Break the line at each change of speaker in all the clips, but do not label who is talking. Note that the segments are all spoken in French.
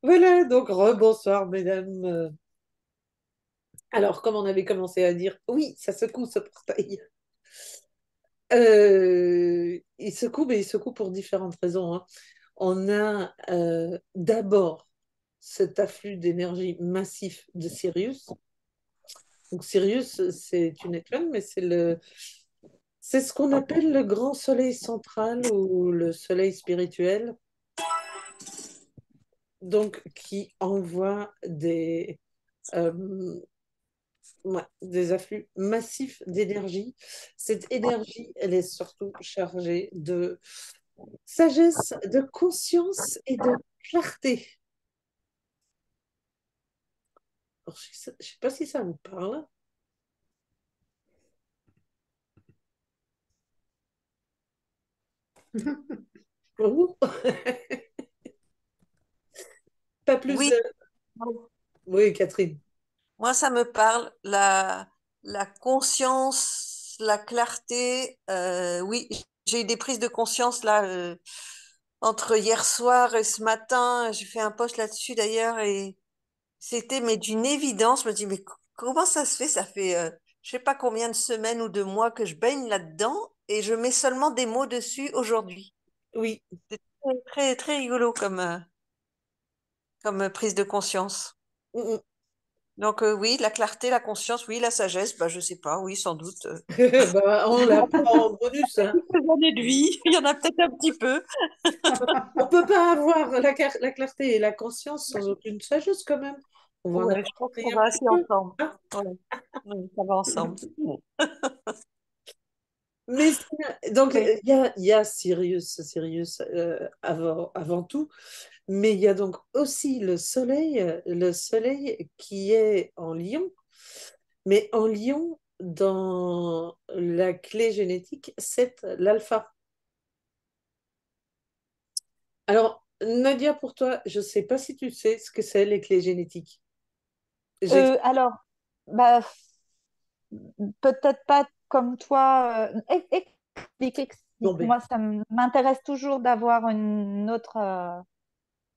Voilà, donc rebonsoir, mesdames. Alors, comme on avait commencé à dire, oui, ça secoue ce portail. Il secoue, mais il secoue pour différentes raisons, hein. On a d'abord cet afflux d'énergie massif de Sirius. Donc, Sirius, c'est une étoile, mais c'est ce qu'on appelle le grand soleil central ou le soleil spirituel, donc qui envoie euh, ouais, des afflux massifs d'énergie. Cette énergie, elle est surtout chargée de sagesse, de conscience et de clarté. Alors, je ne sais pas si ça vous parle. Oh. Pas plus de...
Oui,
Oui, Catherine.
moi ça me parle, la conscience, la clarté. Oui, j'ai eu des prises de conscience là entre hier soir et ce matin. J'ai fait un post là-dessus d'ailleurs et c'était mais d'une évidence. Je me dis mais comment ça se fait? Ça fait je sais pas combien de semaines ou de mois que je baigne là-dedans et je mets seulement des mots dessus aujourd'hui.
Oui.
C'est très très très rigolo comme prise de conscience.
Mm,
Donc oui, la clarté, la conscience, oui, la sagesse, bah, je sais pas, oui, sans doute.
mm. Bah, on l'apprend en bonus, hein.
Quelques années de vie, il y en a peut-être un petit peu.
On ne peut pas avoir la clarté et la conscience sans aucune sagesse quand même. On va en
Ouais, je
avoir
pense
pris
qu'on
un
va
petit
assez
peu,
ensemble.
hein.
Ouais. Ouais, ça va ensemble.
Mais donc,
Oui.
il y a Sirius avant tout, mais il y a donc aussi le soleil qui est en Lion, mais en Lion, dans la clé génétique, c'est l'alpha. Alors, Nadia, pour toi, je ne sais pas si tu sais ce que c'est les clés génétiques. J'explique.
Alors, bah, peut-être pas comme toi.
Bon,
Explique.
ben,
Moi, m'intéresse toujours d'avoir une autre,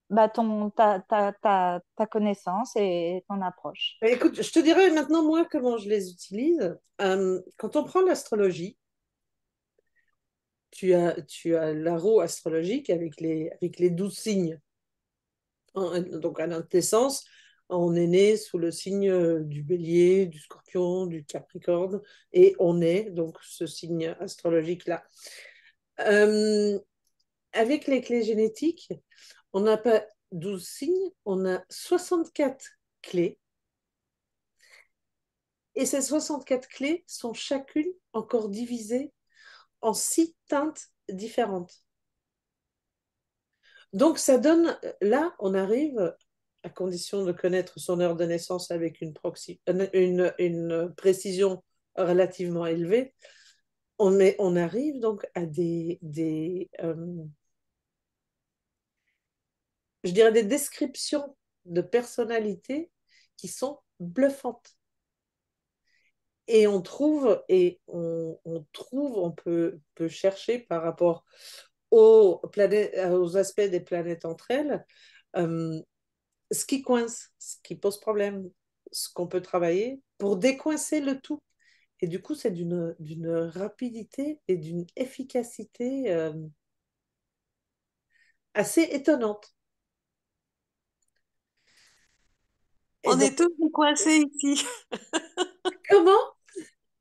ta connaissance et ton approche.
écoute, je te dirais maintenant, moi, comment je les utilise. Quand on prend l'astrologie, tu as l'arrow astrologique avec les 12 signes. Donc, à notre naissance, on est né sous le signe du bélier, du scorpion, du capricorne, et on est donc ce signe astrologique-là. Euh, Avec les clés génétiques, on n'a pas 12 signes, on a 64 clés, et ces 64 clés sont chacune encore divisées en 6 teintes différentes. Donc, ça donne, là, on arrive, à condition de connaître son heure de naissance avec une précision relativement élevée, on arrive donc à je dirais des descriptions de personnalités qui sont bluffantes. On peut chercher par rapport aux aspects des planètes entre elles, euh, ce qui coince, ce qui pose problème, ce qu'on peut travailler pour décoincer le tout. Et du coup, c'est d'une rapidité et d'une efficacité assez étonnante. Et
On
donc,
est tous décoincés ici.
comment?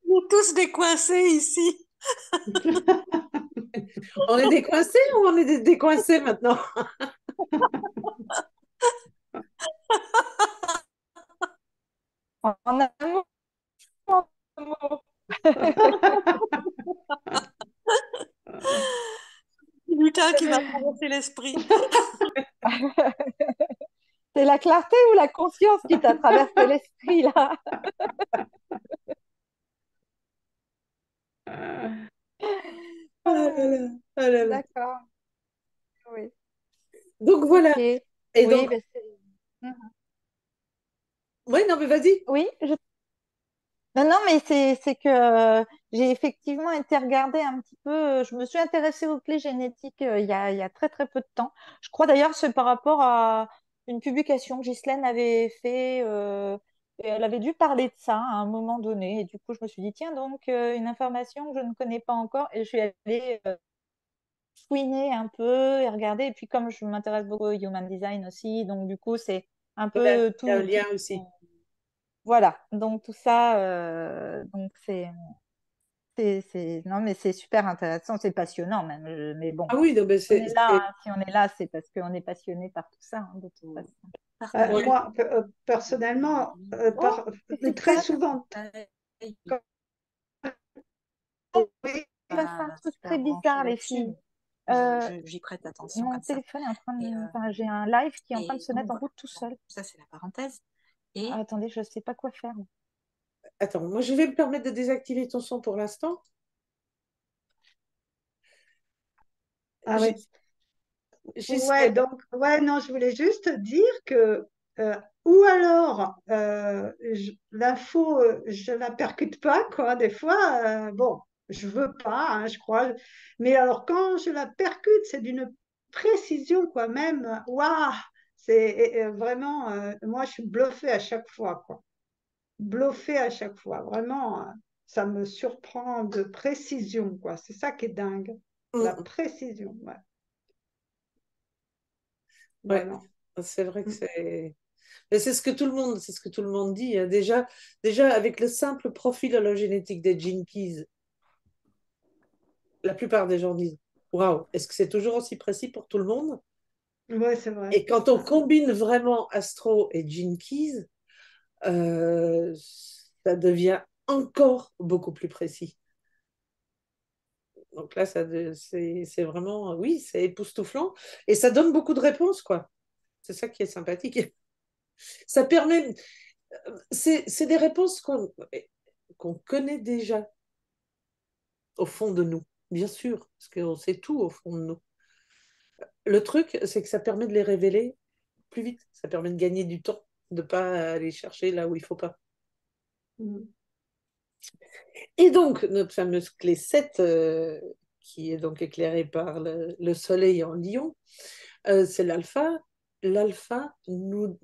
On est tous décoincés ici.
On est décoincé ou on est décoincé maintenant?
En amour, en amour.
Lutin qui m'a traversé l'esprit.
C'est la clarté ou la conscience qui t'a traversé l'esprit là?
Ah là là, ah là là.
D'accord, oui.
Donc voilà.
Ok.
Et
Oui,
donc,
ben c'est... Mhm.
oui, non, mais vas-y.
Oui, Non, non, mais c'est que j'ai effectivement été regarder un petit peu. Je me suis intéressée aux clés génétiques il y a très très peu de temps. Je crois d'ailleurs que c'est par rapport à une publication que Ghislaine avait fait. Et elle avait dû parler de ça à un moment donné. Et du coup, je me suis dit, tiens, donc une information que je ne connais pas encore. Et je suis allée fouiner un peu et regarder. Et puis, comme je m'intéresse beaucoup au human design aussi, donc du coup, c'est un peu
Il y a un
tout.
lien aussi.
Voilà, donc tout ça, donc non, mais c'est super intéressant, c'est passionnant même. Mais bon,
Ah oui, non, mais
on est là, hein. Si on est là, c'est parce qu'on est passionné par tout ça, hein, de toute façon.
Partage.
ouais.
Moi, personnellement,
Oh, qu'est-ce qui se
très
passe?
souvent, quand
Il se passe un truc très bizarre, les filles. Euh,
J'y prête attention
Mon
comme ça.
téléphone est en train
Et,
de... Enfin, j'ai un live qui est en train de
et
se mettre en
donc,
route tout
bon,
seul.
ça c'est la parenthèse. Et
Ah, attendez, je ne sais pas quoi faire.
Attends, moi je vais me permettre de désactiver ton son pour l'instant.
ah ouais.
J'y j'y
Ouais,
serai.
donc, ouais, non, je voulais juste dire que, ou alors, l'info, je la percute pas, quoi, des fois, bon, je veux pas, hein, je crois, mais alors quand je la percute, c'est d'une précision, quoi, même, waouh, c'est vraiment, moi, je suis bluffée à chaque fois, quoi, bluffée à chaque fois, vraiment, ça me surprend de précision, quoi, c'est ça qui est dingue, la
Mm,
précision, ouais,
ouais,
voilà.
c'est vrai que
Mm.
c'est. Mais c'est ce que tout le monde dit, hein. Déjà, avec le simple profil hologénétique des Gene Keys, la plupart des gens disent, waouh, est-ce que c'est toujours aussi précis pour tout le monde?
Ouais, c'est vrai.
Et quand on combine vraiment Astro et Gene Keys, ça devient encore beaucoup plus précis. Donc là, c'est vraiment, oui, c'est époustouflant et ça donne beaucoup de réponses, quoi. C'est ça qui est sympathique. Ça permet, c'est des réponses qu'on connaît déjà au fond de nous, bien sûr, parce qu'on sait tout au fond de nous. Le truc, c'est que ça permet de les révéler plus vite. Ça permet de gagner du temps, de ne pas aller chercher là où il ne faut pas.
Mm.
Et donc, notre fameuse clé 7, qui est donc éclairée par le soleil en lion, c'est l'alpha. L'alpha nous...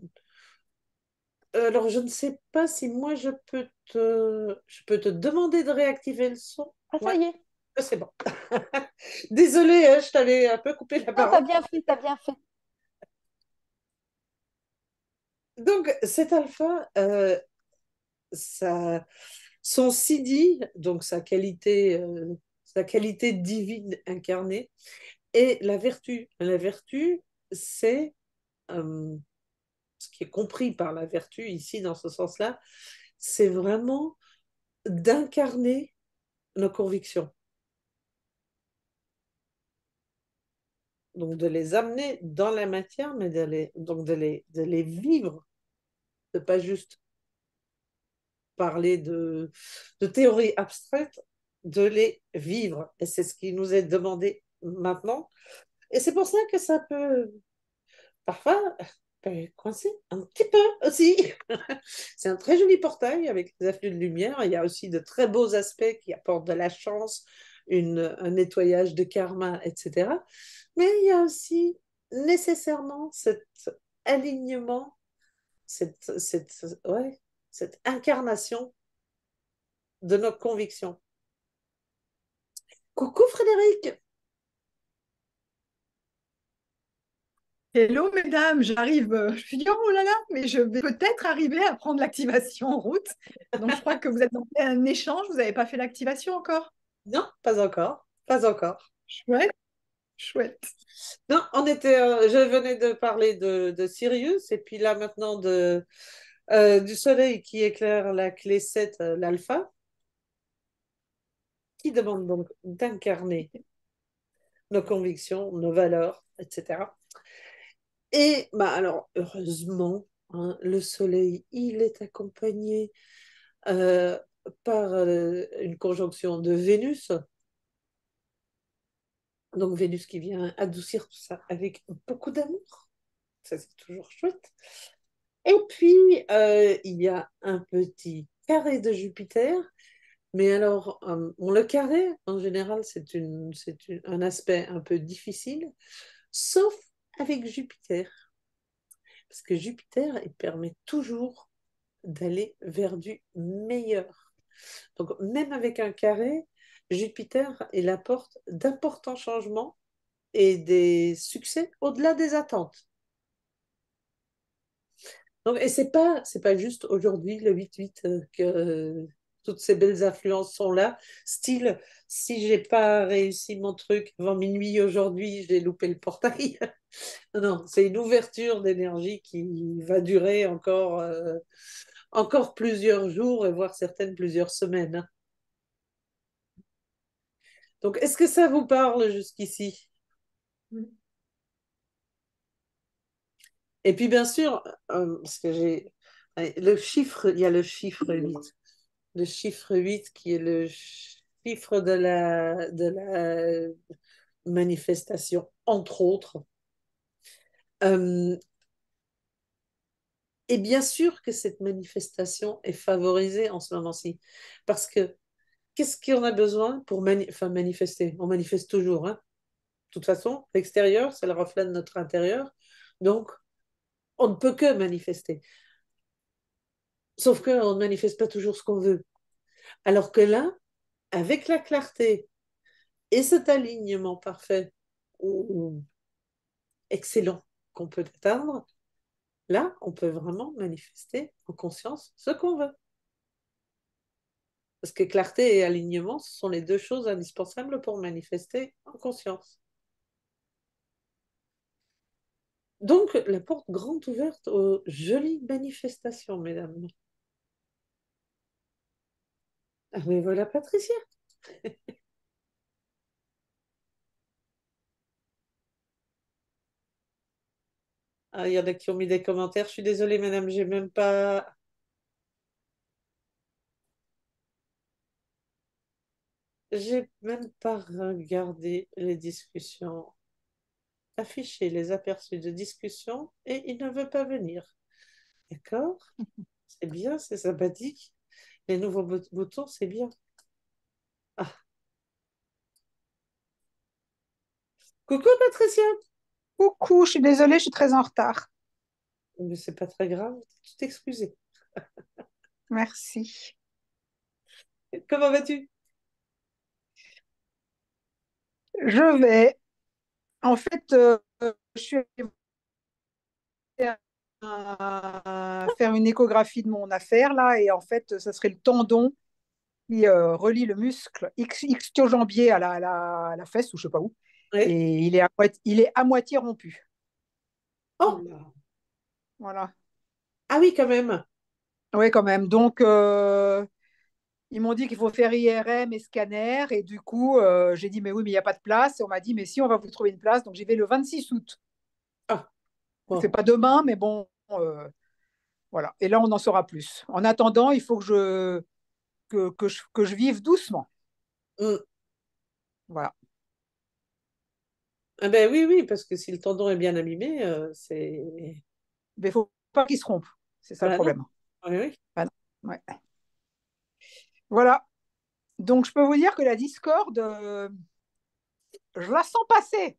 Alors, je ne sais pas si moi, je peux te demander de réactiver le son.
Ah, ça
Ouais,
y est.
c'est bon. Désolée, hein, je t'avais un peu coupé la
Non,
parole.
t'as bien fait, t'as bien fait.
Donc, cet alpha, son CD, donc sa qualité divine incarnée, et la vertu. La vertu, c'est ce qui est compris par la vertu ici, dans ce sens-là, c'est vraiment d'incarner nos convictions. Donc, de les amener dans la matière, mais donc de les vivre, de pas juste parler de théories abstraites, de les vivre. Et c'est ce qui nous est demandé maintenant. Et c'est pour ça que ça peut parfois coincer un petit peu aussi. C'est un très joli portail avec les afflux de lumière. Il y a aussi de très beaux aspects qui apportent de la chance, un nettoyage de karma, etc. Mais il y a aussi nécessairement cet alignement, ouais, cette incarnation de nos convictions. Coucou Frédéric.
Hello mesdames, j'arrive. Je suis dit, oh là là, mais je vais peut-être arriver à prendre l'activation en route. Donc je crois que vous êtes dans un échange, vous n'avez pas fait l'activation encore.
Non, pas encore, pas encore.
Chouette, chouette.
Non, je venais de parler de Sirius et puis là maintenant du Soleil qui éclaire la clé 7, l'alpha, qui demande donc d'incarner nos convictions, nos valeurs, etc. Et bah alors, heureusement, hein, le Soleil, il est accompagné euh, par une conjonction de Vénus, donc Vénus qui vient adoucir tout ça avec beaucoup d'amour. Ça, c'est toujours chouette. Et puis, il y a un petit carré de Jupiter, mais alors, le carré, en général, un aspect un peu difficile, sauf avec Jupiter. Parce que Jupiter, il permet toujours d'aller vers du meilleur. Donc, même avec un carré, Jupiter, il apporte d'importants changements et des succès au-delà des attentes. Donc, et c'est pas juste aujourd'hui, le 8-8, que toutes ces belles influences sont là. Style, si j'ai pas réussi mon truc avant minuit aujourd'hui, j'ai loupé le portail. Non, non, c'est une ouverture d'énergie qui va durer encore plusieurs jours et voire certaines plusieurs semaines, hein. Donc, est-ce que ça vous parle jusqu'ici? Et puis, bien sûr, parce que il y a le chiffre 8. Le chiffre 8 qui est le chiffre de la manifestation, entre autres. Euh, et bien sûr que cette manifestation est favorisée en ce moment-ci. Parce que qu'est-ce qu'on a besoin pour manifester? On manifeste toujours, hein. De toute façon, l'extérieur, c'est le reflet de notre intérieur. Donc, on ne peut que manifester. Sauf qu'on ne manifeste pas toujours ce qu'on veut. Alors que là, avec la clarté et cet alignement parfait ou excellent qu'on peut atteindre, là, on peut vraiment manifester en conscience ce qu'on veut. Parce que clarté et alignement, ce sont les deux choses indispensables pour manifester en conscience. Donc, la porte grande ouverte aux jolies manifestations, mesdames. Ah, mais voilà, Patricia. Ah, il y en a qui ont mis des commentaires. Je suis désolée, madame, j'ai même pas regardé les discussions afficher les aperçus de discussion et il ne veut pas venir. D'accord? C'est bien, c'est sympathique. Les nouveaux boutons, c'est bien. Ah, coucou Patricia!
Coucou, je suis désolée, je suis très en retard.
Mais c'est pas très grave, tu t'excuser.
Merci.
Comment vas-tu?
Je vais, en fait, je suis allée faire une échographie de mon affaire là, et en fait, ça serait le tendon qui relie le muscle ischio-jambier à la fesse ou je sais pas où,
Oui.
et il est à moitié rompu.
Oh,
Voilà.
ah oui, quand même.
Oui, quand même. Donc, ils m'ont dit qu'il faut faire IRM et scanner. Et du coup, j'ai dit, mais oui, mais il n'y a pas de place. Et on m'a dit, mais si, on va vous trouver une place. Donc, j'y vais le 26 août.
Ah,
C'est
bon.
pas demain, mais bon, voilà. Et là, on en saura plus. En attendant, il faut que je vive doucement.
Mm.
Voilà.
Ah ben oui, oui, parce que si le tendon est bien abîmé, c'est...
Mais il ne faut pas qu'il se rompe. C'est ça le
Ben non.
problème.
Oui, oui.
Ah non. Ouais. Voilà. Donc, je peux vous dire que la discorde, je la sens passer.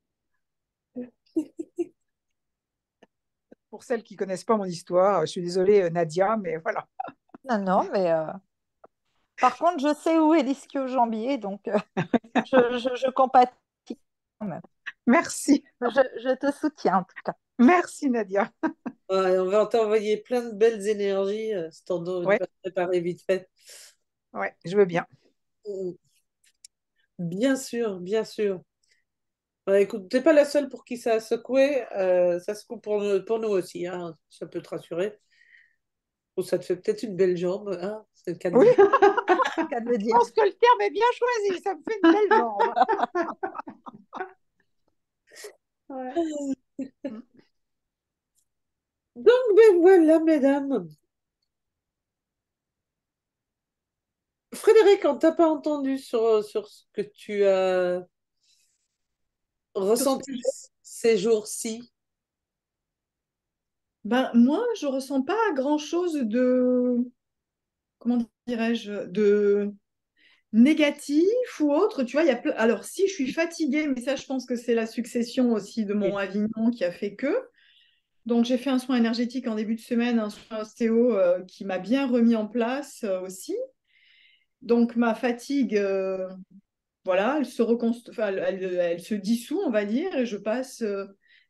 Pour celles qui ne connaissent pas mon histoire, je suis désolée, Nadia, mais voilà.
Non, non, mais par contre, je sais où est l'ischio-jambier, donc je compatis quand même.
Merci.
Je te soutiens en tout cas.
Merci, Nadia.
Ouais, on va t'envoyer plein de belles énergies. Ce tendon, il
Ouais,
va se préparer vite fait.
ouais, je veux bien.
Mm. Bien sûr, bien sûr. Ouais, écoute, t'es pas la seule pour qui ça a secoué. Ça secoue pour nous aussi, hein. Ça peut te rassurer. Ou ça te fait peut-être une belle jambe, hein. C'est le cas de
Oui,
le dire.
C'est le cas de le
je
dire.
pense que le terme est bien choisi. Ça me fait une belle jambe. Ouais.
Donc, ben voilà, mesdames. Frédéric, on t'a pas entendu sur ce que tu as
Sur ce que
ressenti ces jours-ci.
ben, moi, je ressens pas grand-chose de, comment
dirais-je, de négatif ou autre. Tu vois, il y a alors, si je suis fatiguée, mais ça, je pense que c'est la succession aussi de mon Avignon qui a fait que. Donc, j'ai fait un soin énergétique en début de semaine, un soin ostéo qui m'a bien remis en place aussi. Donc, ma fatigue, voilà, elle se dissout, on va dire, et je passe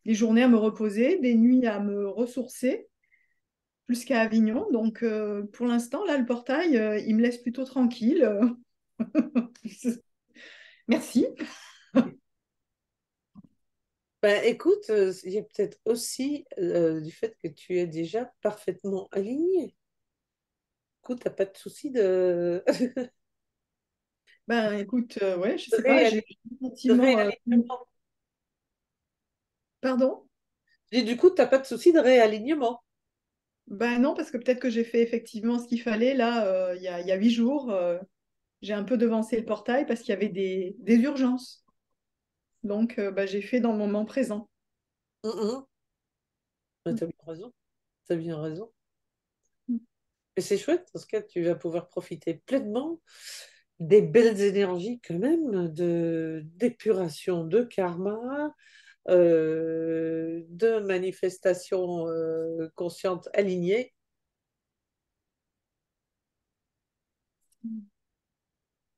des journées à me reposer, des nuits à me ressourcer, plus qu'à Avignon. Donc, pour l'instant, là, le portail, il me laisse plutôt tranquille. Merci.
Ben, écoute, il y a peut-être aussi du fait que tu es déjà parfaitement aligné. Écoute, t'as pas de souci de,
Ben, écoute, ouais, je
de,
sais pas, j'ai
de
effectivement.
réalignement.
Pardon?
Et du coup, t'as pas de souci de réalignement.
Ben non, parce que peut-être que j'ai fait effectivement ce qu'il fallait. Là, il y a 8 jours, j'ai un peu devancé le portail parce qu'il y avait des urgences. Donc, ben, j'ai fait dans le moment présent.
Mhm. Ben, t'as bien raison. T'as bien raison.
Mm.
Mais c'est chouette, dans ce cas, tu vas pouvoir profiter pleinement des belles énergies quand même de d'épuration de karma, de manifestations conscientes alignées.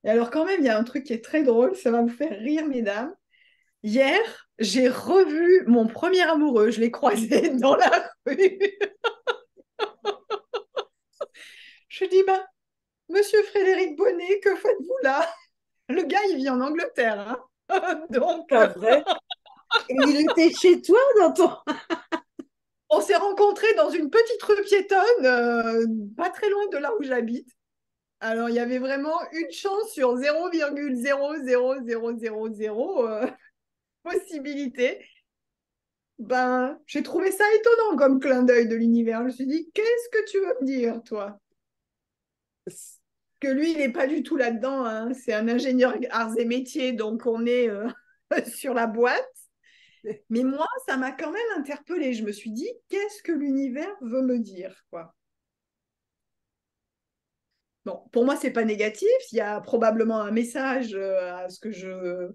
Et alors, quand même, il y a un truc qui est très drôle, ça va vous faire rire, mesdames. Hier, j'ai revu mon premier amoureux, je l'ai croisé dans la rue. Je dis, ben, Monsieur Frédéric Bonnet, que faites-vous là? Le gars, il vit en Angleterre, hein. Donc,
Pas vrai? Et il était chez toi dans ton...
on s'est rencontrés dans une petite rue piétonne, pas très loin de là où j'habite. Alors, il y avait vraiment une chance sur 0,00000 possibilité. Ben, j'ai trouvé ça étonnant comme clin d'œil de l'univers. Je me suis dit, qu'est-ce que tu veux me dire, toi? Que lui, il n'est pas du tout là-dedans, hein. C'est un ingénieur arts et métiers, donc on est sur la boîte. Mais moi, ça m'a quand même interpellée. Je me suis dit, qu'est-ce que l'univers veut me dire, quoi? Bon, pour moi, c'est pas négatif. Il y a probablement un message à ce que je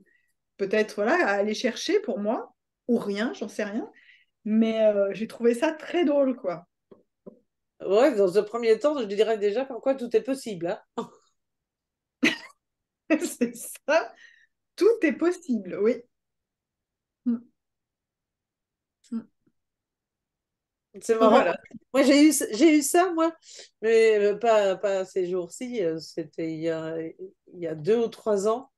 peut-être voilà à aller chercher pour moi ou rien, j'en sais rien. Mais j'ai trouvé ça très drôle, quoi.
Ouais, dans un premier temps, je dirais déjà comme quoi tout est possible, hein.
C'est ça. Tout est possible, oui. Mm, mm.
C'est marrant.
Voilà.
Moi, j'ai eu ça, moi, mais pas ces jours-ci. C'était il y a 2 ou 3 ans.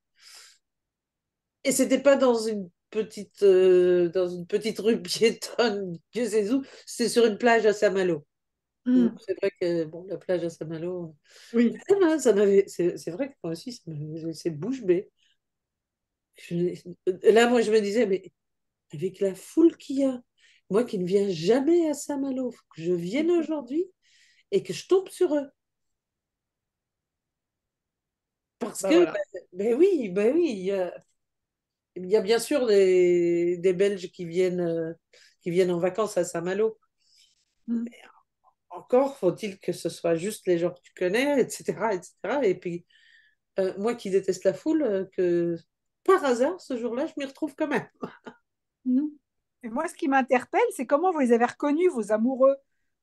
Et c'était pas dans une petite rue piétonne, Dieu sait où. C'était sur une plage à Saint-Malo. Donc,
Mm,
c'est vrai que bon, la plage à Saint-Malo,
oui.
c'est vrai que moi aussi, ça m'avait laissé bouche bée. Là, moi, je me disais, mais avec la foule qu'il y a, moi qui ne viens jamais à Saint-Malo, faut que je vienne aujourd'hui et que je tombe sur eux. Parce
Bah
que,
voilà.
ben oui, il y a bien sûr des Belges qui viennent en vacances à Saint-Malo.
Mm,
Encore faut-il que ce soit juste les gens que tu connais, etc., etc. Et puis, moi qui déteste la foule, que par hasard, ce jour-là, je m'y retrouve quand même.
mm.
Et moi, ce qui m'interpelle, c'est comment vous les avez reconnus, vos amoureux.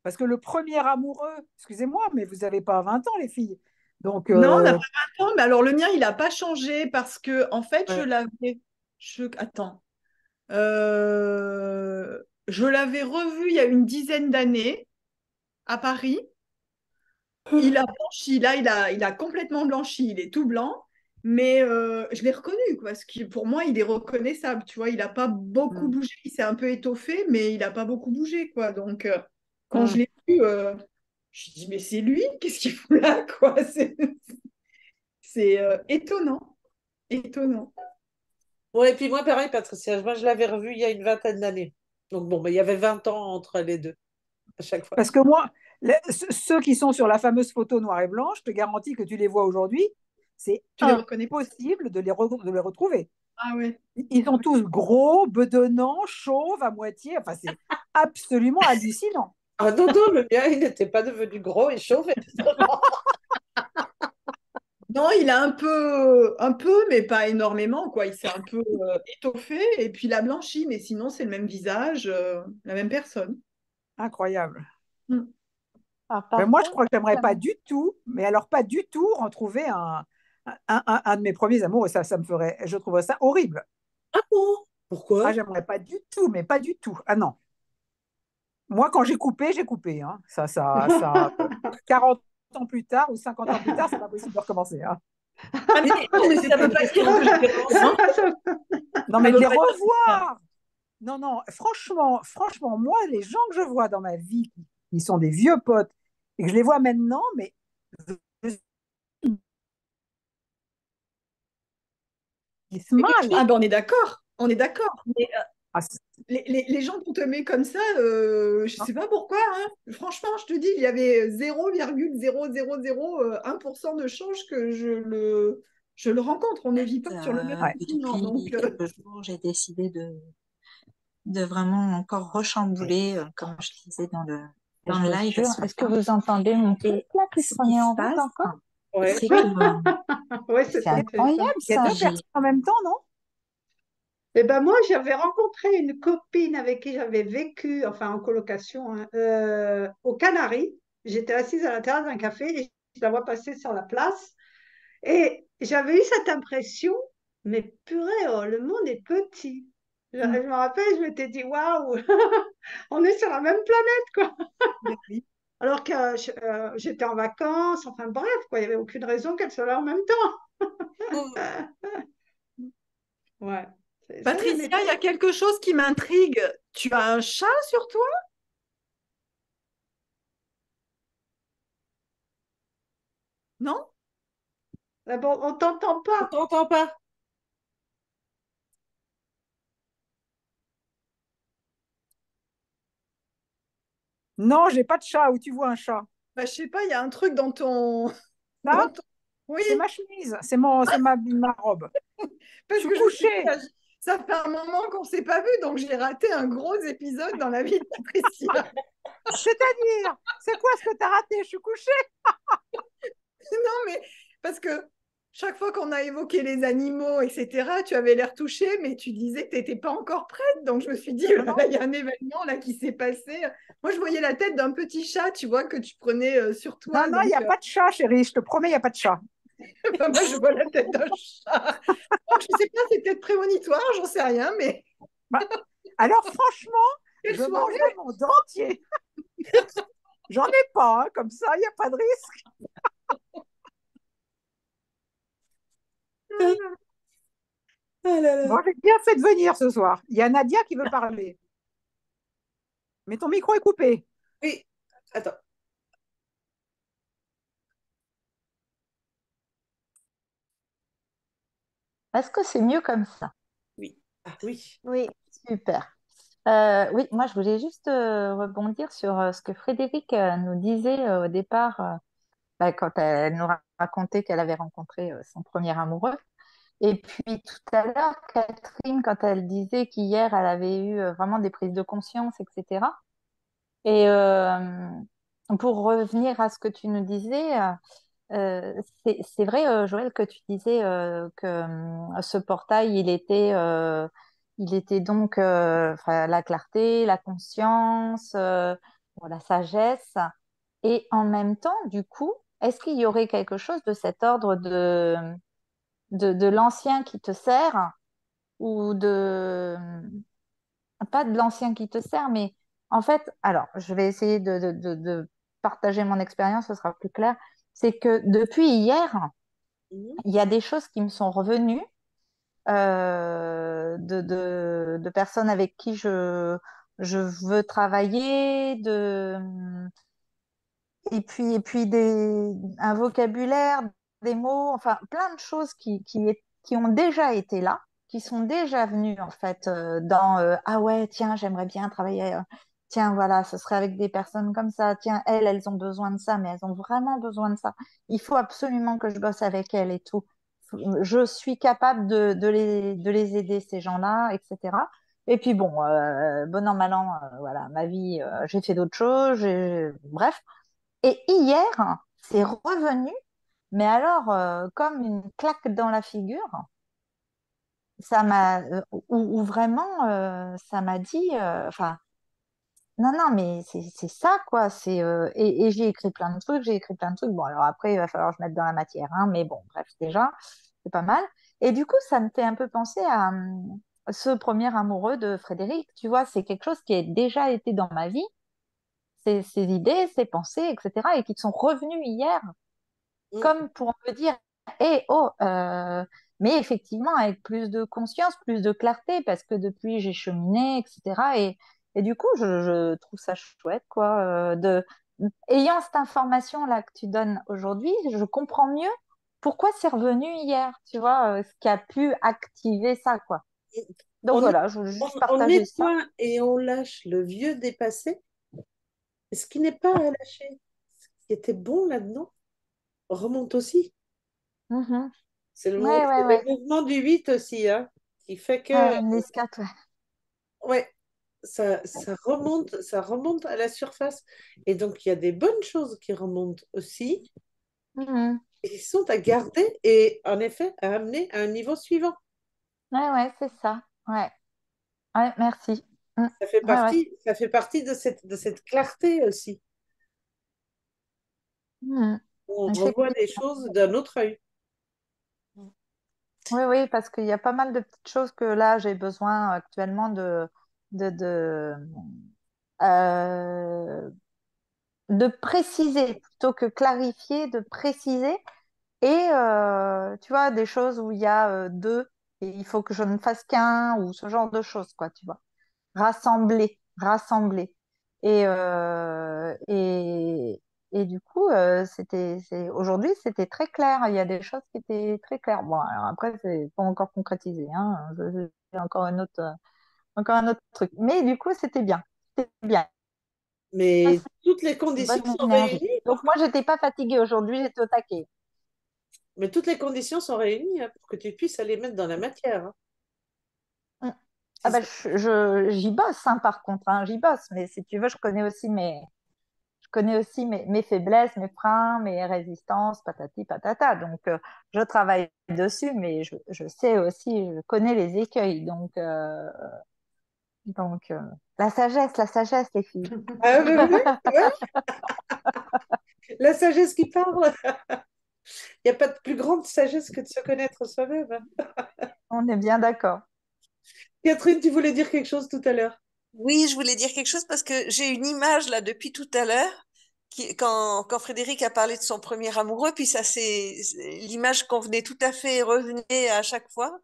Parce que le premier amoureux, excusez-moi, mais vous n'avez pas 20 ans, les filles. Donc,
Non, on n'a pas 20 ans, mais alors le mien, il n'a pas changé parce que, en fait,
Ouais.
Attends. Je l'avais revu il y a une dizaine d'années à Paris. Il a blanchi, là, il a complètement blanchi, il est tout blanc, mais je l'ai reconnu, quoi, parce que pour moi, il est reconnaissable, tu vois, il n'a pas beaucoup
hum,
bougé, il s'est un peu étoffé, mais il n'a pas beaucoup bougé, quoi. Donc, quand je
hum.
l'ai vu, je me dis, mais c'est lui, qu'est-ce qu'il fout là, quoi? C'est étonnant, étonnant.
Ouais, et puis moi, pareil, Patricia, moi, je l'avais revu il y a une vingtaine d'années. Donc, bon, ben, il y avait 20 ans entre les deux, à chaque fois.
Parce que moi, ceux qui sont sur la fameuse photo noire et blanche, je te garantis que tu les vois aujourd'hui, c'est
Tu les reconnais pas?
impossible de les retrouver.
Ah ouais.
Ils sont tous gros, bedonnants, chauves à moitié. Enfin, c'est absolument hallucinant.
Ah non, non, le mien, il n'était pas devenu gros et chauve.
Non, il a un peu, mais pas énormément, quoi. Il s'est un peu étoffé et puis il a blanchi, mais sinon c'est le même visage, la même personne.
Incroyable.
Mm.
Alors,
Mais
par
moi, je
contre,
crois que j'aimerais pas du tout, mais alors pas du tout, retrouver un de mes premiers amours, et ça me ferait, je trouverais ça horrible.
Ah bon?
Ah,
Pourquoi?
j'aimerais pas du tout, mais pas du tout. Ah non. Moi, quand j'ai coupé. Hein. 40 ans plus tard ou 50 ans plus tard, c'est pas possible de recommencer. Hein.
Ah, mais
Non, mais
c'est
ça
pas
veut
une
pas
question
dire
de
que je vais
génération.
Non,
Ça
mais de
veut
les
pas dire que-
revoir. Non, non, franchement, moi, les gens que je vois dans ma vie, qui sont des vieux potes, et que je les vois maintenant, mais ils se
Mais quelque
mal.
chose.
Ah ben on est d'accord, on est d'accord.
Mais,
Ah,
Les gens qu'on te met comme ça, je sais pas pourquoi, hein. Franchement, je te dis, il y avait 0,0001% de change que je le rencontre. On ne vit pas sur le même
ouais.
continent.
Depuis
Donc,
quelques jours, j'ai décidé de vraiment encore rechambouler, comme je disais
je
dans le
vous
live
jure,
ce
est-ce que
matin.
vous entendez mon petit là qui se
Ce qui
remet en
se
route
passe,
encore?
ouais.
c'est que
Oui,
C'est
c'était intéressant.
incroyable
Il y a
ça.
deux personnes en même temps, non?
Eh ben moi, j'avais rencontré une copine avec qui j'avais vécu, enfin en colocation, hein, aux Canaries. J'étais assise à la terrasse d'un café et je la vois passer sur la place. Et j'avais eu cette impression, mais purée, oh, le monde est petit. Je
mm,
me rappelle, je m'étais dit, waouh, on est sur la même planète, quoi.
oui.
Alors que j'étais en vacances, enfin bref, quoi, il n'y avait aucune raison qu'elle soit là en même temps. Ouais, c'est vrai, mais
Patricia, il y a quelque chose qui m'intrigue. Tu as un chat sur toi? Non?
bon, on t'entend
On
pas.
t'entend pas.
Non, j'ai pas de chat. Où tu vois un chat?
Bah, je sais pas, il y a un truc dans ton...
Ça,
dans ton... Oui,
c'est ma chemise, c'est ma robe. Je
parce
suis
que je me suis
couchée.
dit, ça fait un moment qu'on ne s'est pas vu, donc j'ai raté un gros épisode dans la vie de Patricia.
C'est-à-dire, c'est quoi ce que tu as raté? Je suis couchée.
Non, mais parce que chaque fois qu'on a évoqué les animaux, etc., tu avais l'air touchée, mais tu disais que tu n'étais pas encore prête. Donc je me suis dit,
Non, non,
là, il y a un événement là qui s'est passé. Moi, je voyais la tête d'un petit chat, tu vois, que tu prenais sur
non,
toi.
non, il n'y
Donc
a pas de chat, chérie. Je te promets, il n'y a pas de chat.
bah, moi, je vois la tête d'un chat. Donc je ne sais pas, c'est peut-être prémonitoire, j'en sais rien, mais
Bah, alors, franchement,
quelle
je
soirée!
mangerai mon dentier. J'en ai pas, hein, comme ça, il n'y a pas de risque.
Ah là
Bon,
là.
j'ai bien fait de venir ce soir. Il y a Nadia qui veut parler. Mais ton micro est coupé.
Oui, attends.
Est-ce que c'est mieux comme ça?
Oui. Ah oui.
Oui, super. Oui, moi je voulais juste rebondir sur ce que Frédéric nous disait au départ, bah, quand elle nous racontait qu'elle avait rencontré son premier amoureux. Et puis tout à l'heure, Catherine, quand elle disait qu'hier elle avait eu vraiment des prises de conscience, etc. Et pour revenir à ce que tu nous disais, c'est vrai, Joël, que tu disais que ce portail, il était donc enfin, la clarté, la conscience, bon, la sagesse. Et en même temps, du coup, est-ce qu'il y aurait quelque chose de cet ordre de l'ancien qui te sert ou de... Pas de l'ancien qui te sert, mais en fait, alors, je vais essayer de partager mon expérience, ce sera plus clair. C'est que depuis hier,
Mhm.
il y a des choses qui me sont revenues de personnes avec qui je veux travailler, et puis un vocabulaire, des mots, enfin plein de choses qui ont déjà été là, qui sont déjà venues en fait dans ah ouais, tiens, j'aimerais bien travailler, tiens, voilà, ce serait avec des personnes comme ça, tiens, elles ont besoin de ça, mais elles ont vraiment besoin de ça. Il faut absolument que je bosse avec elles et tout. Je suis capable de les aider, ces gens-là, etc. Et puis bon, bon an, mal an, voilà, ma vie, j'ai fait d'autres choses, bref. Et hier, c'est revenu Mais alors, comme une claque dans la figure, ça m'a, ou vraiment, ça m'a dit, enfin, non, non, mais c'est ça, quoi. Et j'ai écrit plein de trucs, j'ai écrit plein de trucs. Bon, alors après, il va falloir que je mette dans la matière, hein, mais bon, bref, déjà, c'est pas mal. Et du coup, ça me fait un peu penser à ce premier amoureux de Frédéric. Tu vois, c'est quelque chose qui a déjà été dans ma vie, ces idées, ces pensées, etc., et qui sont revenus hier,
Mm.
comme pour me dire, hé, oh, mais effectivement, avec plus de conscience, plus de clarté, parce que depuis, j'ai cheminé, etc. Et du coup, je trouve ça chouette, quoi, ayant cette information-là que tu donnes aujourd'hui, je comprends mieux pourquoi c'est revenu hier, tu vois, ce qui a pu activer ça, quoi. Donc
On,
voilà, je voulais juste
on
partager ça.
nettoie et on lâche le vieux dépassé. Et ce qui n'est pas à lâcher, ce qui était bon là-dedans, remonte aussi.
Mhm.
C'est
Ouais, ouais,
le
ouais.
mouvement du 8 aussi, hein, qui fait que
Niskat, ouais.
ouais, ça remonte à la surface. Et donc, il y a des bonnes choses qui remontent aussi,
Mhm.
et qui sont à garder et en effet à amener à un niveau suivant.
Ouais, ouais, c'est ça. Ouais, ouais, merci. Mm. Ouais, ouais.
Ça fait partie de cette clarté aussi.
Mhm.
On revoit les
Effectivement.
choses d'un autre œil.
Oui, oui, parce qu'il y a pas mal de petites choses que là, j'ai besoin actuellement de, de, euh, de préciser plutôt que clarifier, de préciser. Et tu vois, des choses où il y a deux et il faut que je ne fasse qu'un ou ce genre de choses, quoi, tu vois. Rassembler, rassembler. Et, euh, et, et du coup, aujourd'hui, c'était très clair. Il y a des choses qui étaient très claires. Bon, alors après, c'est pas encore concrétisé, hein. J'ai encore un autre truc. Mais du coup, c'était bien. C'était bien.
Mais
C'est
toutes les
une
conditions
bonne
sont
énergie.
réunies,
Donc, moi, j'étais pas fatiguée aujourd'hui, j'étais au taquet.
mais toutes les conditions sont réunies hein, pour que tu puisses aller mettre dans la matière. Hein.
Mm. Ah
C'est
bah,
ça.
j'y bosse, hein, par contre, hein, j'y bosse. Mais si tu veux, je connais aussi mes faiblesses, mes freins, mes résistances, patati patata. Donc, je travaille dessus, mais je sais aussi, je connais les écueils. Donc, la sagesse, les filles.
Ah, mais ouais, ouais, la sagesse qui parle. Il n'y a pas de plus grande sagesse que de se connaître soi-même. Hein.
On est bien d'accord.
Catherine, tu voulais dire quelque chose tout à l'heure.
Oui, je voulais dire quelque chose parce que j'ai une image là depuis tout à l'heure, quand Frédéric a parlé de son premier amoureux, puis ça c'est l'image qu'on venait tout à fait revenait à chaque fois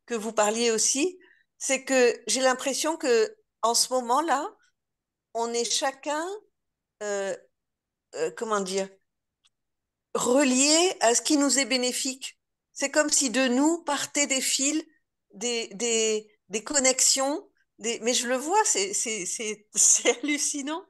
que vous parliez aussi, c'est que j'ai l'impression que en ce moment-là, on est chacun, euh, comment dire, relié à ce qui nous est bénéfique. C'est comme si de nous partaient des fils, des connexions, mais je le vois, c'est hallucinant.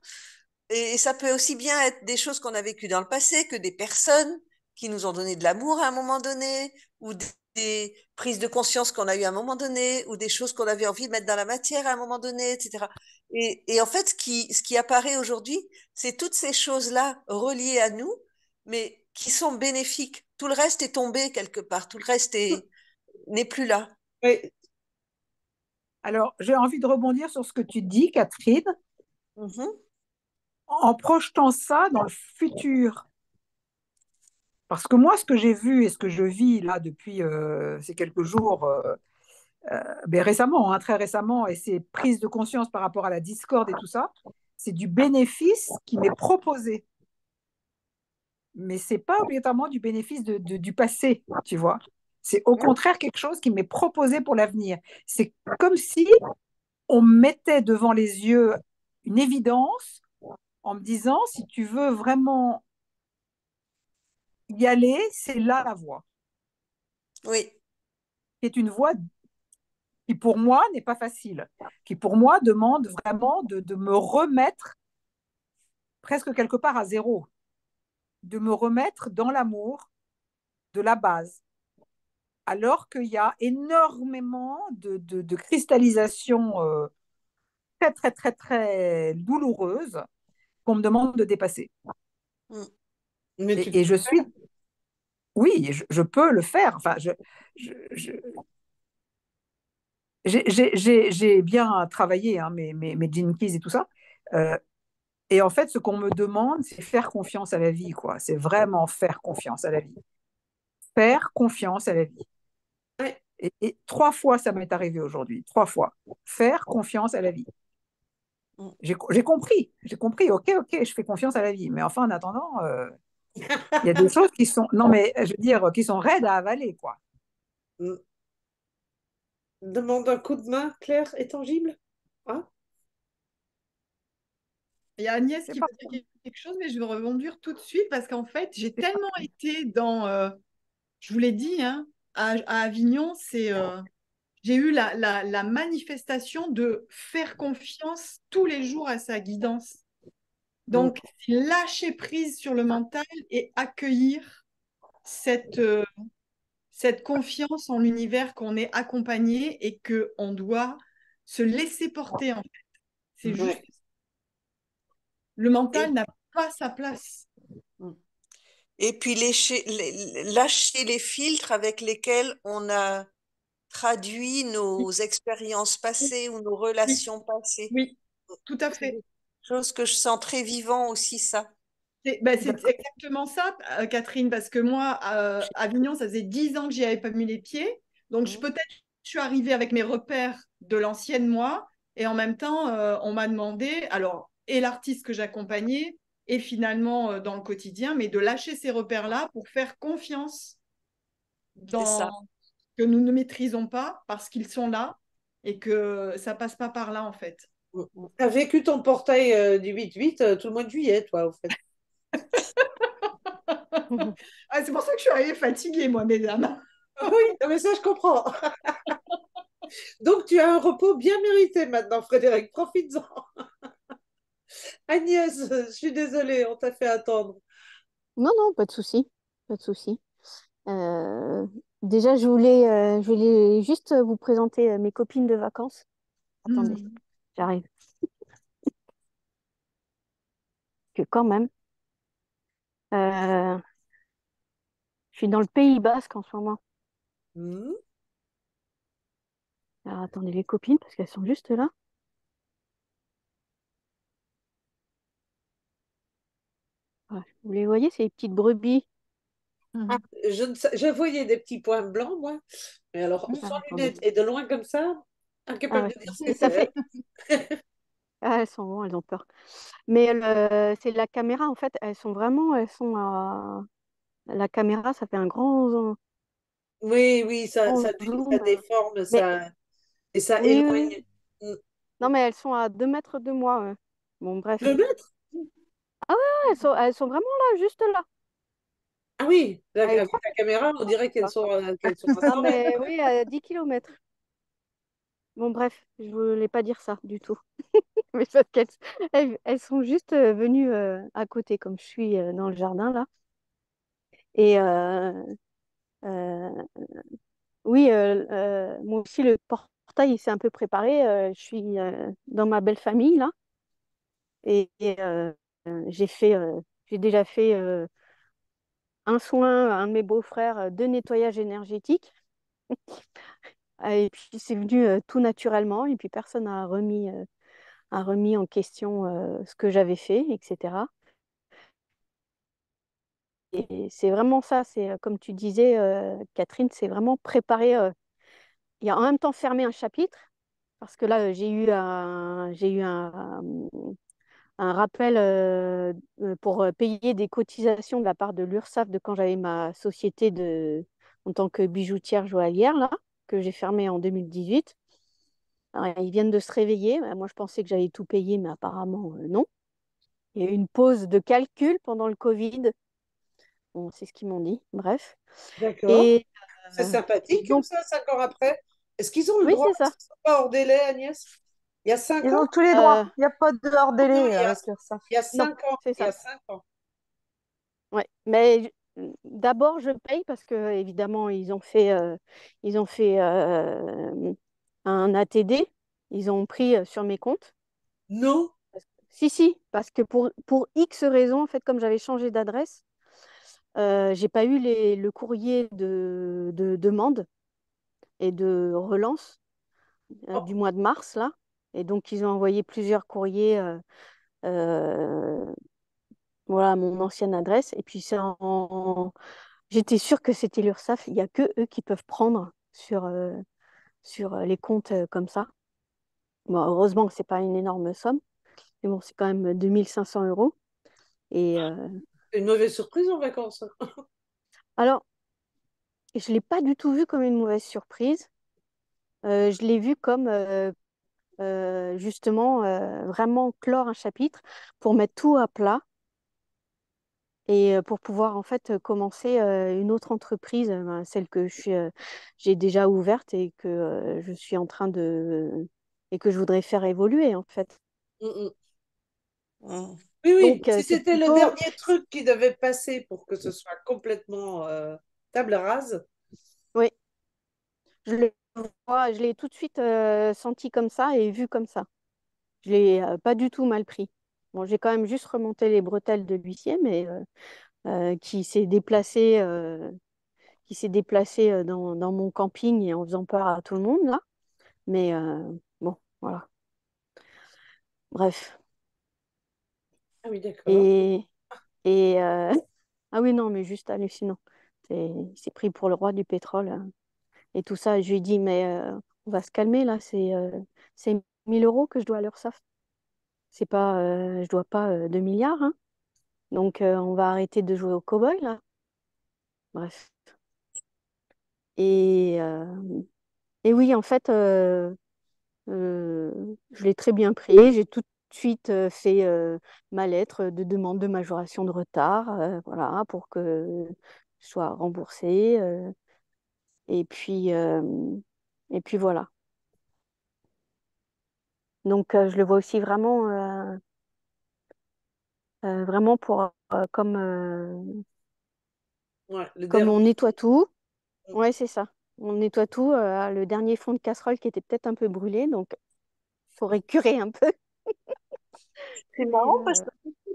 Et ça peut aussi bien être des choses qu'on a vécues dans le passé que des personnes qui nous ont donné de l'amour à un moment donné, ou des prises de conscience qu'on a eues à un moment donné, ou des choses qu'on avait envie de mettre dans la matière à un moment donné, etc. Et en fait, ce qui apparaît aujourd'hui, c'est toutes ces choses-là reliées à nous, mais qui sont bénéfiques. Tout le reste est tombé quelque part, tout le reste n'est plus là.
Oui,
Alors, j'ai envie de rebondir sur ce que tu dis, Catherine,
Mhm.
en projetant ça dans le futur. Parce que moi, ce que j'ai vu et ce que je vis là depuis ces quelques jours, ben récemment, hein, très récemment, et ces prises de conscience par rapport à la discorde et tout ça, c'est du bénéfice qui m'est proposé. Mais c'est pas obligatoirement du bénéfice du passé, tu vois. C'est au contraire quelque chose qui m'est proposé pour l'avenir. C'est comme si on me mettait devant les yeux une évidence en me disant, si tu veux vraiment y aller, c'est là la voie.
Oui,
C'est une voie qui, pour moi, n'est pas facile, qui, pour moi, demande vraiment de me remettre presque quelque part à zéro, de me remettre dans l'amour de la base, alors qu'il y a énormément de cristallisation très, très, très, très douloureuse qu'on me demande de dépasser.
mm,
mais tu peux
Et je
le
suis
faire.
Oui, je peux le faire. Enfin, je- j'ai bien travaillé hein, mes Gene Keys et tout ça. Euh, et en fait, ce qu'on me demande, c'est faire confiance à la vie, quoi. C'est vraiment faire confiance à la vie. Faire confiance à la vie.
Ouais.
Et 3 fois, ça m'est arrivé aujourd'hui. 3 fois. Faire confiance à la vie.
Mm.
J'ai compris, ok, je fais confiance à la vie. Mais enfin, en attendant, il y a des choses qui sont, non mais je veux dire, qui sont raides à avaler, quoi.
Mm. Demande un coup de main clair et tangible. Hein?
Il y a Agnès
C'est
qui
pas,
veut dire quelque chose, mais je vais rebondir tout de suite parce qu'en fait, j'ai
c'est pas-
tellement été dans, je vous l'ai dit, hein, à Avignon, j'ai eu la manifestation de faire confiance tous les jours à sa guidance.
Mm.
Donc, c'est lâcher prise sur le mental et accueillir cette confiance en l'univers qu'on est accompagné et qu'on doit se laisser porter, en fait. C'est juste,
Ouais.
le mental
Et,
n'a pas sa place.
Et puis lâcher les filtres avec lesquels on a traduit nos expériences passées ou nos
Oui,
relations passées.
oui, tout à
C'est
fait.
des choses que je sens très vivant aussi, ça.
C'est exactement ça, Catherine, parce que moi, à Avignon, ça faisait 10 ans que j'y avais pas mis les pieds. Donc,
Mm.
peut-être je suis arrivée avec mes repères de l'ancienne moi. Et en même temps, on m'a demandé, alors, et l'artiste que j'accompagnais, et finalement dans le quotidien, mais de lâcher ces repères-là pour faire confiance
C'est
dans
ça.
que nous ne maîtrisons pas parce qu'ils sont là et que ça passe pas par là, en fait.
Tu as vécu ton portail du 8-8 tout le mois de juillet, toi, au fait.
Ah, c'est pour ça que je suis arrivée fatiguée, moi, mesdames.
Ah oui, non, mais ça, je comprends. Donc, tu as un repos bien mérité maintenant, Frédéric. Profites-en. Agnès, je suis désolée, on t'a fait attendre.
Non, non, pas de souci. Pas de souci. Euh, déjà, je voulais juste vous présenter mes copines de vacances. Attendez,
Hmm.
j'arrive. Que quand même, euh, je suis dans le Pays Basque en ce moment.
Hmm.
Alors, attendez, les copines, parce qu'elles sont juste là. Voilà. Vous les voyez, ces petites brebis.
Ah, je voyais des petits points blancs, moi. Mais alors,
Ah,
sans
attendez.
lunettes et de loin comme ça,
Ah
incapable
ouais.
de dire ce que
Et ça
c'est.
fait. Ah, elles sont bon, elles ont peur. Mais c'est la caméra, en fait, elles sont à. La caméra, ça fait un
Oui, oui,
grand
ça
zoom.
déforme,
Mais
ça, et ça
oui, oui, oui.
éloigne. Hmm.
Non, mais elles sont à 2 mètres de moi. Ouais. Bon, bref.
2 mètres?
Ah ouais, elles sont vraiment là, juste là.
Ah oui,
À
avec
étroit.
la caméra, on dirait qu'elles sont à
Non,
100 mètres.
mais oui, à 10 kilomètres. Bon, bref, je voulais pas dire ça du tout. Mais parce elles sont juste venues à côté, comme je suis dans le jardin là. Et euh, oui, moi aussi, le portail il s'est un peu préparé. Je suis dans ma belle famille là. Et j'ai déjà fait un soin à un de mes beaux-frères de nettoyage énergétique. Et puis c'est venu tout naturellement. Et puis personne a remis en question ce que j'avais fait, etc. Et c'est vraiment ça, c'est comme tu disais, Catherine, c'est vraiment préparer. Il y a en même temps fermer un chapitre, parce que là, j'ai eu un rappel pour payer des cotisations de la part de l'URSSAF de quand j'avais ma société en tant que bijoutière joaillière, là, que j'ai fermée en 2018. Alors, ils viennent de se réveiller. Moi, je pensais que j'allais tout payer, mais apparemment, non. Il y a eu une pause de calcul pendant le Covid. Bon, c'est ce qu'ils m'ont dit. Bref.
D'accord.
Et,
C'est sympathique comme
donc,
ça, 5 ans après. Est-ce qu'ils ont le
oui,
droit?
c'est
Est-ce
ça.
qu'ils sont pas hors délai, Agnès? Il y a 5
Ils
ans?
ont tous les
Euh,
droits. Il n'y a pas de hors
Non, non,
délai avec l'URSSAF.
il y a
non,
5 ans.
c'est
Il y
ça.
a 5 ans.
Ouais. Mais d'abord, je paye parce que évidemment, ils ont fait un ATD. Ils ont pris sur mes comptes.
Non.
Si, si, parce que pour X raisons, en fait, comme j'avais changé d'adresse, J'ai pas eu le courrier de demande et de relance du
Oh,
mois de mars, là. Et donc, ils ont envoyé plusieurs courriers euh, voilà, à mon ancienne adresse. Et puis, j'étais sûre que c'était l'URSSAF. Il n'y a que eux qui peuvent prendre sur les comptes comme ça. Bon, heureusement que c'est pas une énorme somme. Mais bon, c'est quand même 2 500 euros. Et
c'est une mauvaise surprise en vacances.
alors, je ne l'ai pas du tout vu comme une mauvaise surprise. Je l'ai vu comme justement vraiment clore un chapitre pour mettre tout à plat et pour pouvoir en fait commencer une autre entreprise, ben, celle que j'ai déjà ouverte et que je suis en train et que je voudrais faire évoluer en fait.
Mm, mm.
Mm.
Oui, oui,
Donc
si
c'est
c'était le
plutôt,
dernier truc qui devait passer pour que ce soit complètement table rase.
oui, je l'ai tout de suite senti comme ça et vu comme ça. Je l'ai pas du tout mal pris. Bon, j'ai quand même juste remonté les bretelles de l'huissier, mais qui s'est déplacé dans mon camping et en faisant peur à tout le monde là. Mais bon, voilà. Bref.
Ah oui, d'accord.
Et, et ah oui, non, mais juste hallucinant. Il s'est pris pour le roi du pétrole et tout ça. Je lui ai dit, mais on va se calmer là, c'est 1 000 euros que je dois à l'URSSAF. C'est pas, je dois pas 2 milliards, hein. Donc on va arrêter de jouer au cow-boy là. Bref. Et, euh, et oui, en fait, je l'ai très bien pris. J'ai tout de suite fait ma lettre de demande de majoration de retard, voilà, pour que je sois remboursée. Et puis, euh, et puis voilà. Donc, je le vois aussi vraiment pour
Ouais, le
comme on
dernier.
nettoie tout. Ouais, c'est ça. On nettoie tout. Le dernier fond de casserole qui était peut-être un peu brûlé, donc il faut récurer un peu.
C'est
Mais,
marrant parce que